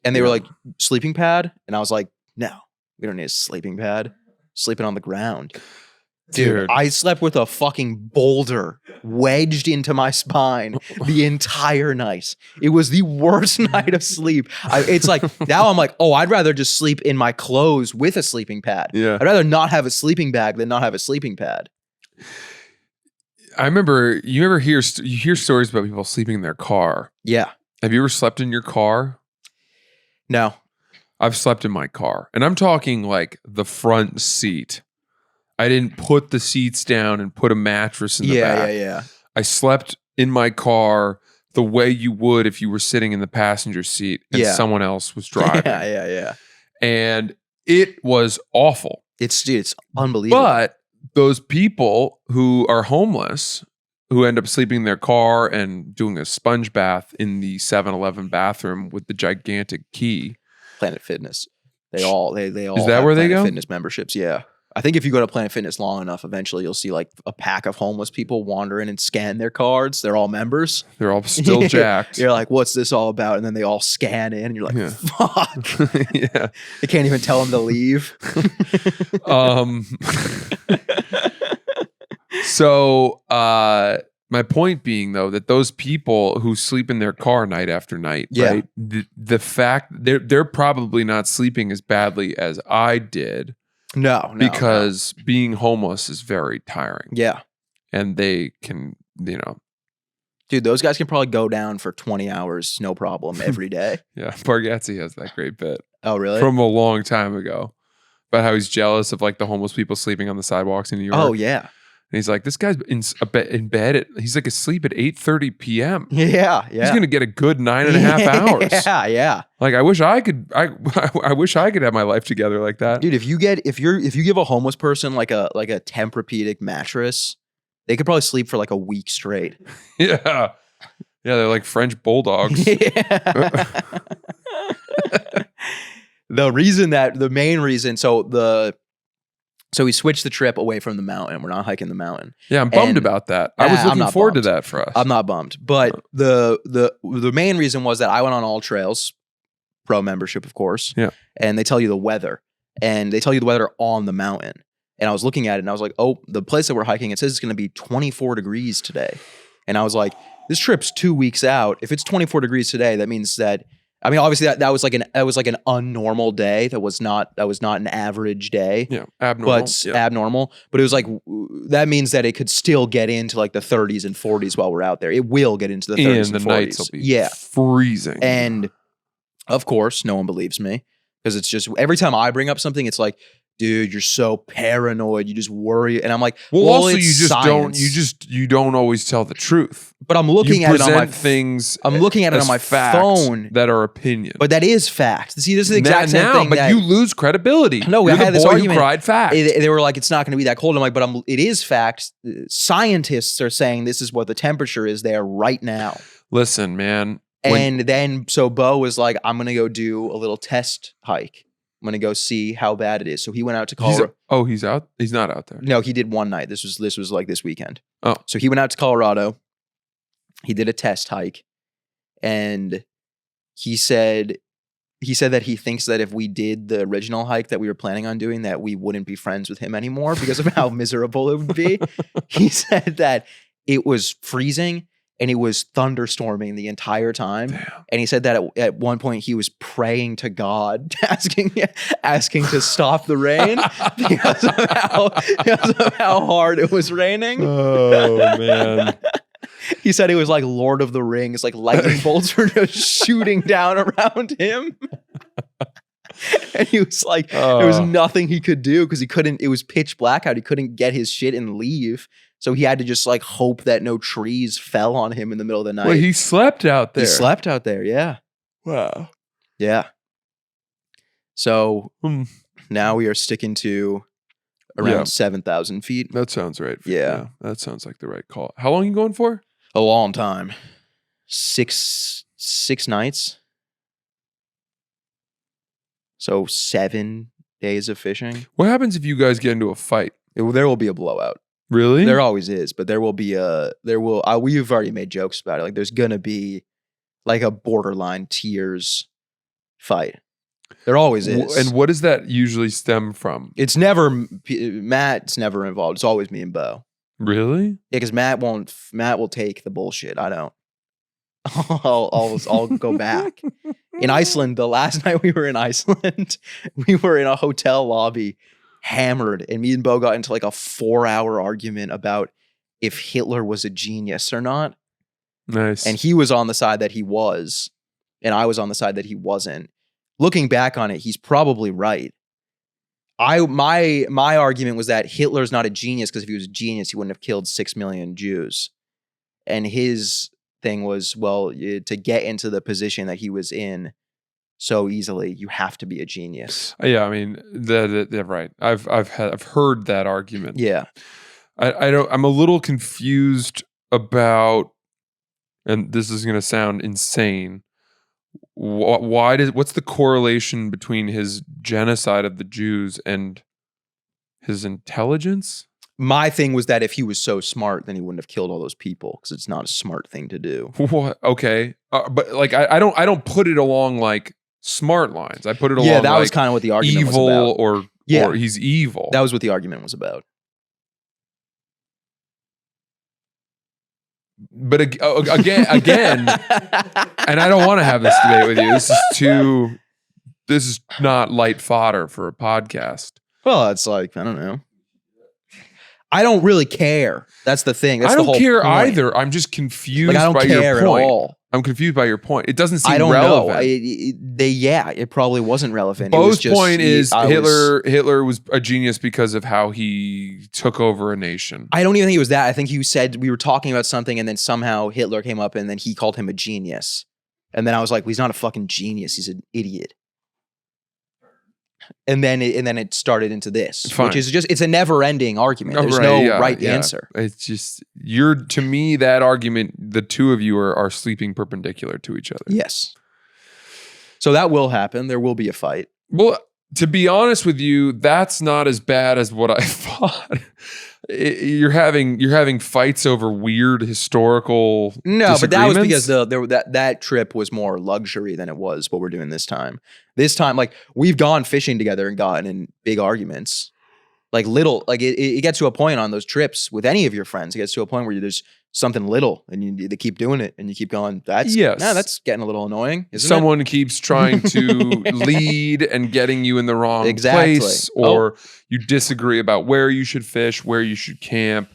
and they were Yeah. like, sleeping pad. And I was like, no, we don't need a sleeping pad. Sleeping on the ground. Dude, I slept with a fucking boulder wedged into my spine the entire night. It was the worst night of sleep. It's like, now I'm like, oh, I'd rather just sleep in my clothes with a sleeping pad. Yeah. I'd rather not have a sleeping bag than not have a sleeping pad. I remember you hear stories about people sleeping in their car. Yeah. Have you ever slept in your car? No. I've slept in my car, and I'm talking like the front seat. I didn't put the seats down and put a mattress in the back. Yeah. I slept in my car the way you would if you were sitting in the passenger seat and Yeah. someone else was driving. Yeah. And it was awful. It's unbelievable. But those people who are homeless, who end up sleeping in their car and doing a sponge bath in the 7-Eleven bathroom with the gigantic key. Planet Fitness. They all Is that have where they Planet go? Fitness memberships. Yeah. I think if you go to Planet Fitness long enough, eventually you'll see like a pack of homeless people wander in and scan their cards. They're all members. They're all still jacked. You're like, what's this all about? And then they all scan in and you're like, Yeah. fuck. Yeah. They can't even tell them to leave. So my point being though that those people who sleep in their car night after night, Yeah. right? The fact they're probably not sleeping as badly as I did No. because being homeless is very tiring. Yeah. And they can, Dude, those guys can probably go down for 20 hours, no problem, every day. yeah. Bargatze has that great bit Oh, really? from a long time ago about how he's jealous of like the homeless people sleeping on the sidewalks in New York. Oh, yeah. And he's like, this guy's in bed. He's like asleep at 8:30 p.m. Yeah. He's gonna get a good 9.5 hours. Yeah. Like I wish I could. I wish I could have my life together like that. Dude, if you give a homeless person like a Tempur-Pedic mattress, they could probably sleep for like a week straight. Yeah, they're like French bulldogs. Yeah. The main reason, so we switched the trip away from the mountain. We're not hiking the mountain. Yeah, I'm bummed And- about that. I was I'm looking not forward to bummed. that for us. I'm not bummed, but the main reason was that I went on all trails, pro membership, of course. Yeah. And they tell you the weather, and they tell you the weather on the mountain. And I was looking at it, and I was like, oh, the place that we're hiking, it says it's going to be 24 degrees today. And I was like, this trip's 2 weeks out. If it's 24 degrees today, that means that. I mean, obviously that was like an unnormal day. That was not an average day. Yeah, abnormal. But yeah. abnormal. But it was like that means that it could still get into like the 30s and 40s while we're out there. It will get into the 30s and and the 40s. nights will be freezing. And of course, no one believes me because it's just every time I bring up something, it's like, dude, you're so paranoid. You just worry. And I'm like, also it's you just science. you don't always tell the truth. But I'm looking You at it on my present things. I'm looking at it as on my facts phone. that are opinion. But that is fact. See, this is the exact same thing. But that, you lose credibility. No, You're I had the this boy argument. who cried fact. They were like, it's not going to be that cold. I'm like, but it is fact. Scientists are saying this is what the temperature is there right now. Listen, man. And then, so Bo was like, I'm going to go do a little test hike. I'm going to go see how bad it is. So he went out to Colorado. He's out? He's not out there. No, he did one night. This was like this weekend. Oh. So he went out to Colorado. He did a test hike. And he said that he thinks that if we did the original hike that we were planning on doing, that we wouldn't be friends with him anymore because of how miserable it would be. He said that it was freezing and it was thunderstorming the entire time. Damn. And he said that at one point he was praying to God, asking to stop the rain because of how hard it was raining. Oh, man. He said it was like Lord of the Rings, like lightning bolts were just shooting down around him. And he was like, there was nothing he could do because it was pitch black out. He couldn't get his shit and leave. So he had to just like hope that no trees fell on him in the middle of the night. Wait, he slept out there. He slept out there, yeah. Wow. Yeah. So Hmm. now we are sticking to around Yeah. 7,000 feet. That sounds right. Yeah. That sounds like the right call. How long are you going for? A long time. Six nights. So 7 days of fishing. What happens if you guys get into a fight? There will be a blowout. Really? There always is, but we've already made jokes about it. Like there's going to be like a borderline tears fight. There always is. And what does that usually stem from? It's never, Matt's never involved. It's always me and Bo. Really? Yeah, because Matt will take the bullshit. I don't. I'll go back. In Iceland, the last night we were in Iceland, we were in a hotel lobby, hammered, and me and Bo got into like a 4-hour argument about if Hitler was a genius or not. Nice. And he was on the side that he was, and I was on the side that he wasn't. Looking back on it, he's probably right. My argument was that Hitler's not a genius because if he was a genius, he wouldn't have killed 6 million Jews. And his thing was, well, to get into the position that he was in so easily, you have to be a genius. Yeah, I mean, they're right. I've heard that argument. Yeah. I'm a little confused about, and this is going to sound insane. What's the correlation between his genocide of the Jews and His intelligence? My thing was that if he was so smart, then he wouldn't have killed all those people because it's not a smart thing to do. What? Okay. But like I don't put it along like smart lines. I put it along Yeah, that was like kind of what the argument was evil about. or he's evil. That was what the argument was about. But again, and I don't want to have this debate with you. This is not light fodder for a podcast. Well, it's like, I don't know. I don't really care. That's the thing. That's I the don't whole care point. either. I'm just confused Like, I don't by care your point. at all. I'm confused by your point. It doesn't seem I don't relevant. know. It probably wasn't relevant. Bo's point is Hitler was a genius because of how he took over a nation. I don't even think it was that. I think you said we were talking about something and then somehow Hitler came up and then he called him a genius. And then I was like, well, he's not a fucking genius. He's an idiot. And then it started into this, Fine. which is just, it's a never ending argument. Oh, There's right, no right answer. It's just, to me, that argument, the two of you are sleeping perpendicular to each other. Yes. So that will happen. There will be a fight. Well, to be honest with you, that's not as bad as what I thought. You're having fights over weird historical No, but that was disagreements? because that trip was more luxury than it was what we're doing this time. This time, like, we've gone fishing together and gotten in big arguments. Like it gets to a point on those trips with any of your friends. It gets to a point where there's something little and they keep doing it and you keep going, that's getting a little annoying. Someone keeps trying to lead and getting you in the wrong Exactly. place, or you disagree about where you should fish, where you should camp.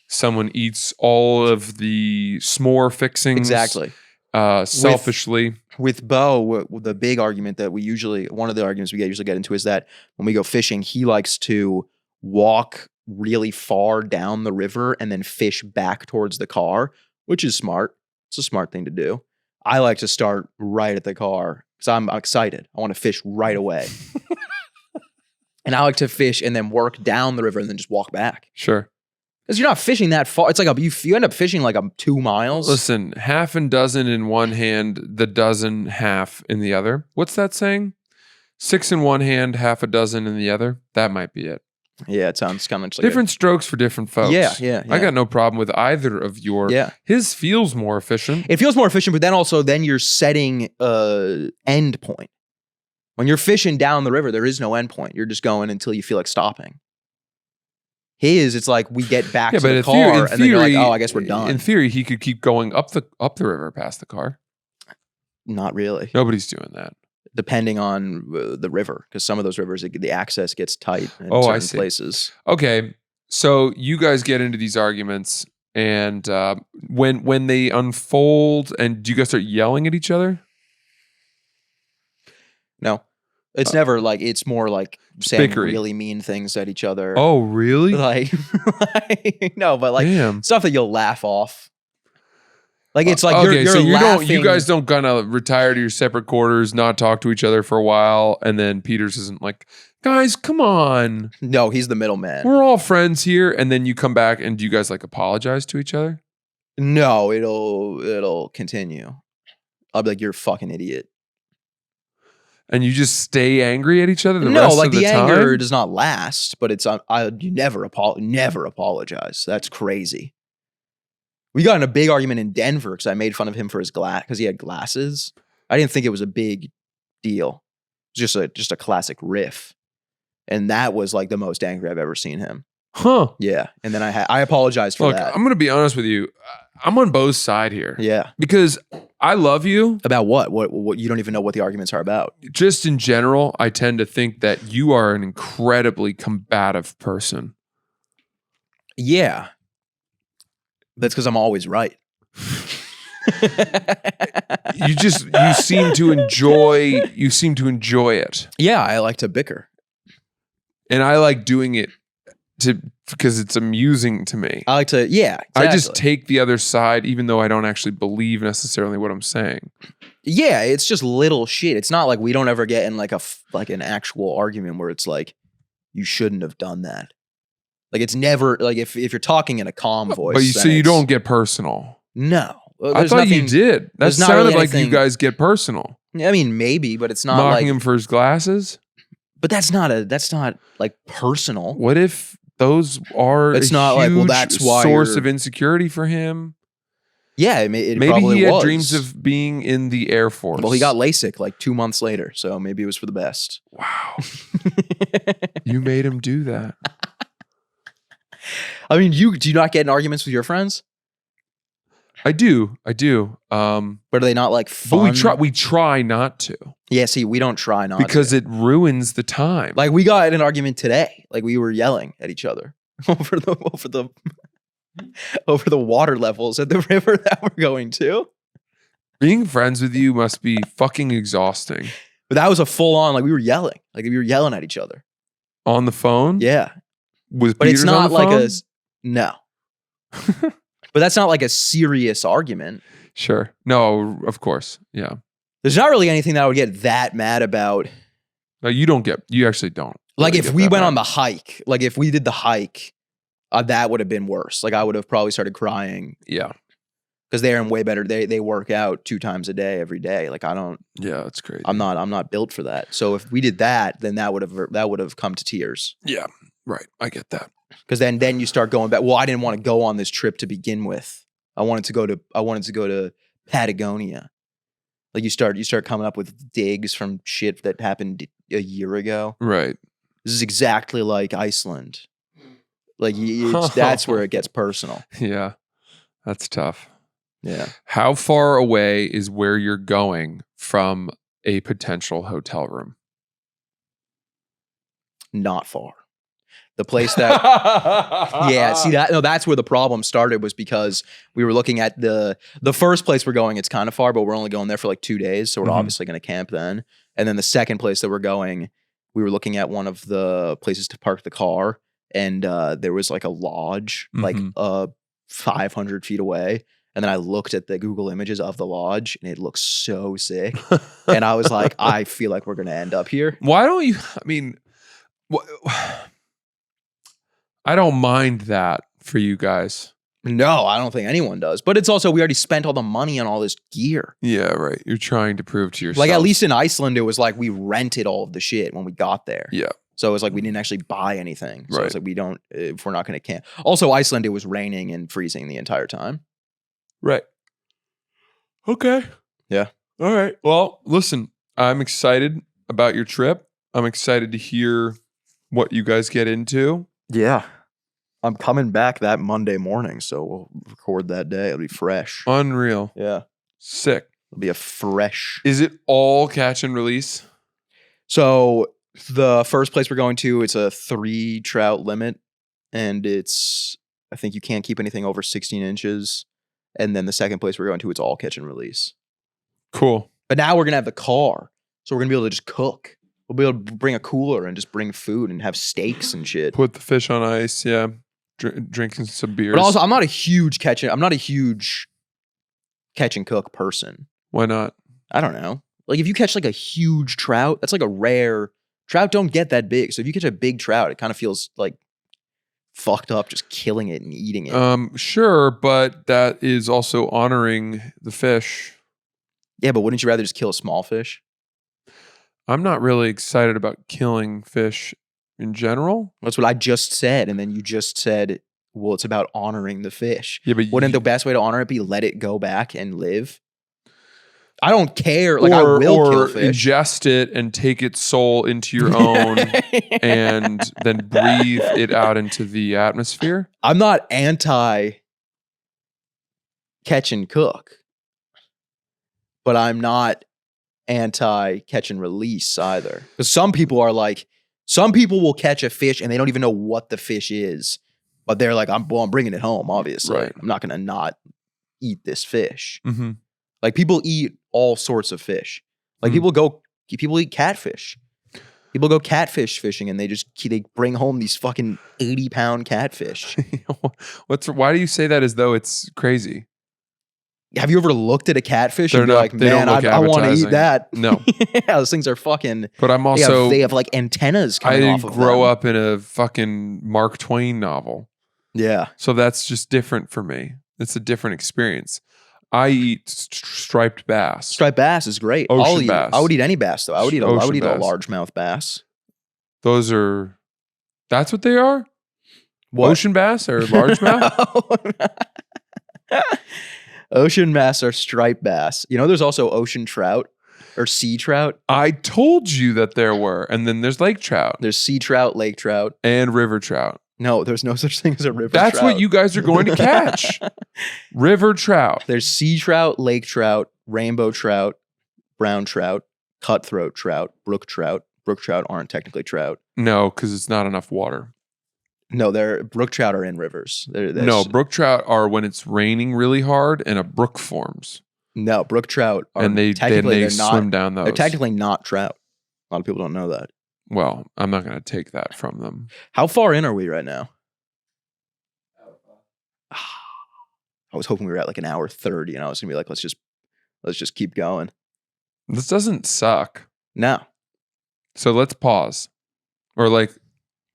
Someone eats all of the s'more fixings. Exactly. Selfishly. With Bo, the big argument that one of the arguments we usually get into is that when we go fishing, he likes to walk really far down the river and then fish back towards the car, which is smart. It's a smart thing to do. I like to start right at the car because I'm excited. I want to fish right away. And I like to fish and then work down the river and then just walk back. Sure. Because you're not fishing that far. It's like you end up fishing like 2 miles. Listen, half and dozen in one hand, the dozen half in the other. What's that saying? 6 in one hand, half a dozen in the other. That might be it. Yeah, it sounds kind of like different strokes for different folks. Yeah. I got no problem with either of your. Yeah. His feels more efficient. It feels more efficient, but then you're setting a end point. When you're fishing down the river, there is no end point. You're just going until you feel like stopping. It's like we get back to the car and then you're like, oh, I guess we're done. In theory, he could keep going up the river past the car. Not really. Nobody's doing that. Depending on the river, because some of those rivers, the access gets tight in certain places. Okay, so you guys get into these arguments, and when they unfold, and do you guys start yelling at each other? No. It's never like, it's more like saying Bickery. really mean things at each other. Oh, really? No, but like Damn. stuff that you'll laugh off. Like it's like okay, you're so laughing. you guys don't kind of retire to your separate quarters, not talk to each other for a while, and then Peters isn't like, guys, come on. No, he's the middleman. We're all friends here, and then you come back and do you guys like apologize to each other? No, it'll continue. I'll be like, you're a fucking idiot. And you just stay angry at each other the No, rest like of the the time? anger does not last, but it's you never apologize. That's crazy. We got in a big argument in Denver because I made fun of him for his because he had glasses. I didn't think it was a big deal. It was just a classic riff, and that was like the most angry I've ever seen him. Huh. Yeah, and then I apologized for Look, that. I'm going to be honest with you. I'm on Bo's side here. Yeah, Because I love you. about what? What? You don't even know what the arguments are about. Just in general, I tend to think that you are an incredibly combative person. Yeah, that's because I'm always right. You seem to enjoy it. Yeah, I like to bicker. And I like doing it because it's amusing to me. I like to, yeah. Exactly. I just take the other side, even though I don't actually believe necessarily what I'm saying. Yeah, it's just little shit. It's not like we don't ever get in like an actual argument where it's like, you shouldn't have done that. Like it's never like if you're talking in a calm voice. But so you don't get personal. No. I thought you did. That there's not sounded really like you anything- guys get personal. I mean, maybe, but it's not Mocking like him for his glasses? But that's not like personal. What if those are It's a not like, well, huge that's why source you're- of insecurity for him? Yeah, it Maybe probably he had was. dreams of being in the Air Force. Well, he got LASIK like 2 months later, so maybe it was for the best. Wow. You made him do that. I mean, do you not get in arguments with your friends? I do. But are they not like fun? But we try not to. Yeah, see, we don't try not Because to. it ruins the time. Like we got in an argument today. Like we were yelling at each other over the water levels at the river that we're going to. Being friends with you must be fucking exhausting. But that was a full on, like we were yelling. Like we were yelling at each other. On the phone? Yeah. With But Peters it's not on the like phone? no. But that's not like a serious argument. Sure. No, of course. Yeah. There's not really anything that I would get that mad about. No, you actually don't. Like really if get we that went mad. on the hike, like if we did the hike, that would have been worse. Like I would have probably started crying Yeah. because they're in way better. They work out 2 times a day every day. Like I don't. Yeah, that's crazy. I'm not built for that. So if we did that, then that would have come to tears. Yeah. Right. I get that. Because then you start going back. Well, I didn't want to go on this trip to begin with. I wanted to go to Patagonia. Like you start coming up with digs from shit that happened a year ago. Right. This is exactly like Iceland. Like that's where it gets personal. Yeah. That's tough. Yeah. How far away is where you're going from a potential hotel room? Not far. The place that yeah, see that's where the problem started, was because we were looking at the first place we're going, it's kind of far, but we're only going there for like 2 days, so we're Mhm. obviously going to camp then. And then the second place that we're going, we were looking at one of the places to park the car, and there was like a lodge like Mhm. 500 feet away. And then I looked at the Google images of the lodge, and it looks so sick. And I was like, I feel like we're going to end up here. Why don't you? I mean, I don't mind that for you guys. No, I don't think anyone does. But it's also, we already spent all the money on all this gear. Yeah, right. You're trying to prove to yourself. Like at least in Iceland, it was like we rented all of the shit when we got there. Yeah. So it was like we didn't actually buy anything. So Right. it's like we don't, if we're not going to camp. Also, Iceland, it was raining and freezing the entire time. Right. Okay. Yeah. All right. Well, listen, I'm excited about your trip. I'm excited to hear what you guys get into. Yeah. I'm coming back that Monday morning, so we'll record that day. It'll be fresh. Unreal. Yeah. Sick. It'll be a fresh. Is it all catch and release? So the first place we're going to, it's a 3 trout limit, and I think you can't keep anything over 16 inches. And then the second place we're going to, it's all catch and release. Cool. But now we're going to have the car, so we're going to be able to just cook. We'll be able to bring a cooler and just bring food and have steaks and shit. Put the fish on ice. Yeah. Drinking some beers. But also, I'm not a huge catch and cook person. Why not? I don't know. Like if you catch like a huge trout, that's like a rare trout. Don't get that big. So if you catch a big trout, it kind of feels like fucked up just killing it and eating it. Sure, but that is also honoring the fish. Yeah, but wouldn't you rather just kill a small fish? I'm not really excited about killing fish in general. That's what I just said. And then you just said, well, it's about honoring the fish. Yeah, but Wouldn't the best way to honor it be let it go back and live? I don't care. Like I will kill fish. Ingest it and take its soul into your own and then breathe it out into the atmosphere. I'm not anti catch and cook, but I'm not anti catch and release either. Because some people will catch a fish and they don't even know what the fish is, but they're like, I'm bringing it home. Obviously, Right. I'm not going to not eat this fish. Mm-hmm. Like people eat all sorts of fish. Like people eat catfish. People go catfish fishing and they bring home these fucking 80-pound catfish. Why do you say that as though it's crazy? Have you ever looked at a catfish They're and be not- like, they don't man, look I want to eat appetizing. that? No. Yeah, those things are fucking. But I'm They also have like antennas I coming didn't off of grow them. up in a fucking Mark Twain novel. Yeah. So that's just different for me. It's a different experience. I eat striped bass. Striped bass is great. Ocean bass. I would eat any bass though. I would eat a Ocean bass. largemouth bass. That's what they are? Ocean bass or largemouth? Ocean bass are striped bass. You know, there's also ocean trout or sea trout. I told you that there were. And then there's lake trout There's sea trout, lake trout. and river trout. No, there's no such thing as a river That's trout. what you guys are going to catch. River trout. There's sea trout, lake trout, rainbow trout, brown trout, cutthroat trout, brook trout. Brook trout aren't technically trout. No, because it's not enough water. No, brook trout are in rivers. No, brook trout are when it's raining really hard and a brook forms. No, brook trout are And they they're swim not, down those. they're technically not trout. A lot of people don't know that. Well, I'm not going to take that from them. How far in are we right now? I was hoping we were at like an hour 30 and I was gonna be like, let's just keep going. This doesn't suck. No. So let's pause. Or like,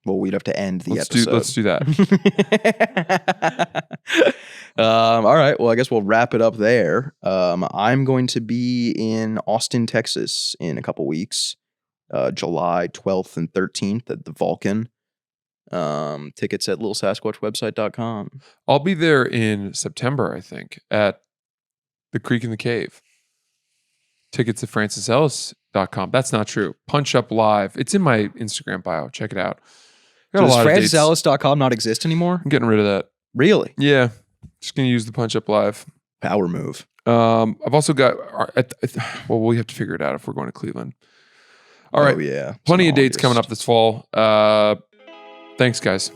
Well, we'd have to end the episode. let's do that. All right. Well, I guess we'll wrap it up there. I'm going to be in Austin, Texas in a couple weeks. July 12th and 13th at the Vulcan. Tickets at littlesasquatchwebsite.com. I'll be there in September, I think, at the Creek in the Cave. Tickets at francisellis.com. That's not true. Punch Up Live. It's in my Instagram bio. Check it out. Got Does a lot of dates. francisellis.com not exist anymore? I'm getting rid of that. Really? Yeah. Just going to use the Punch Up Live. Power move. I've also got, well, we have to figure it out if we're going to Cleveland. All right. Oh, yeah. Plenty It's of in dates coming up August. this fall. Thanks, guys.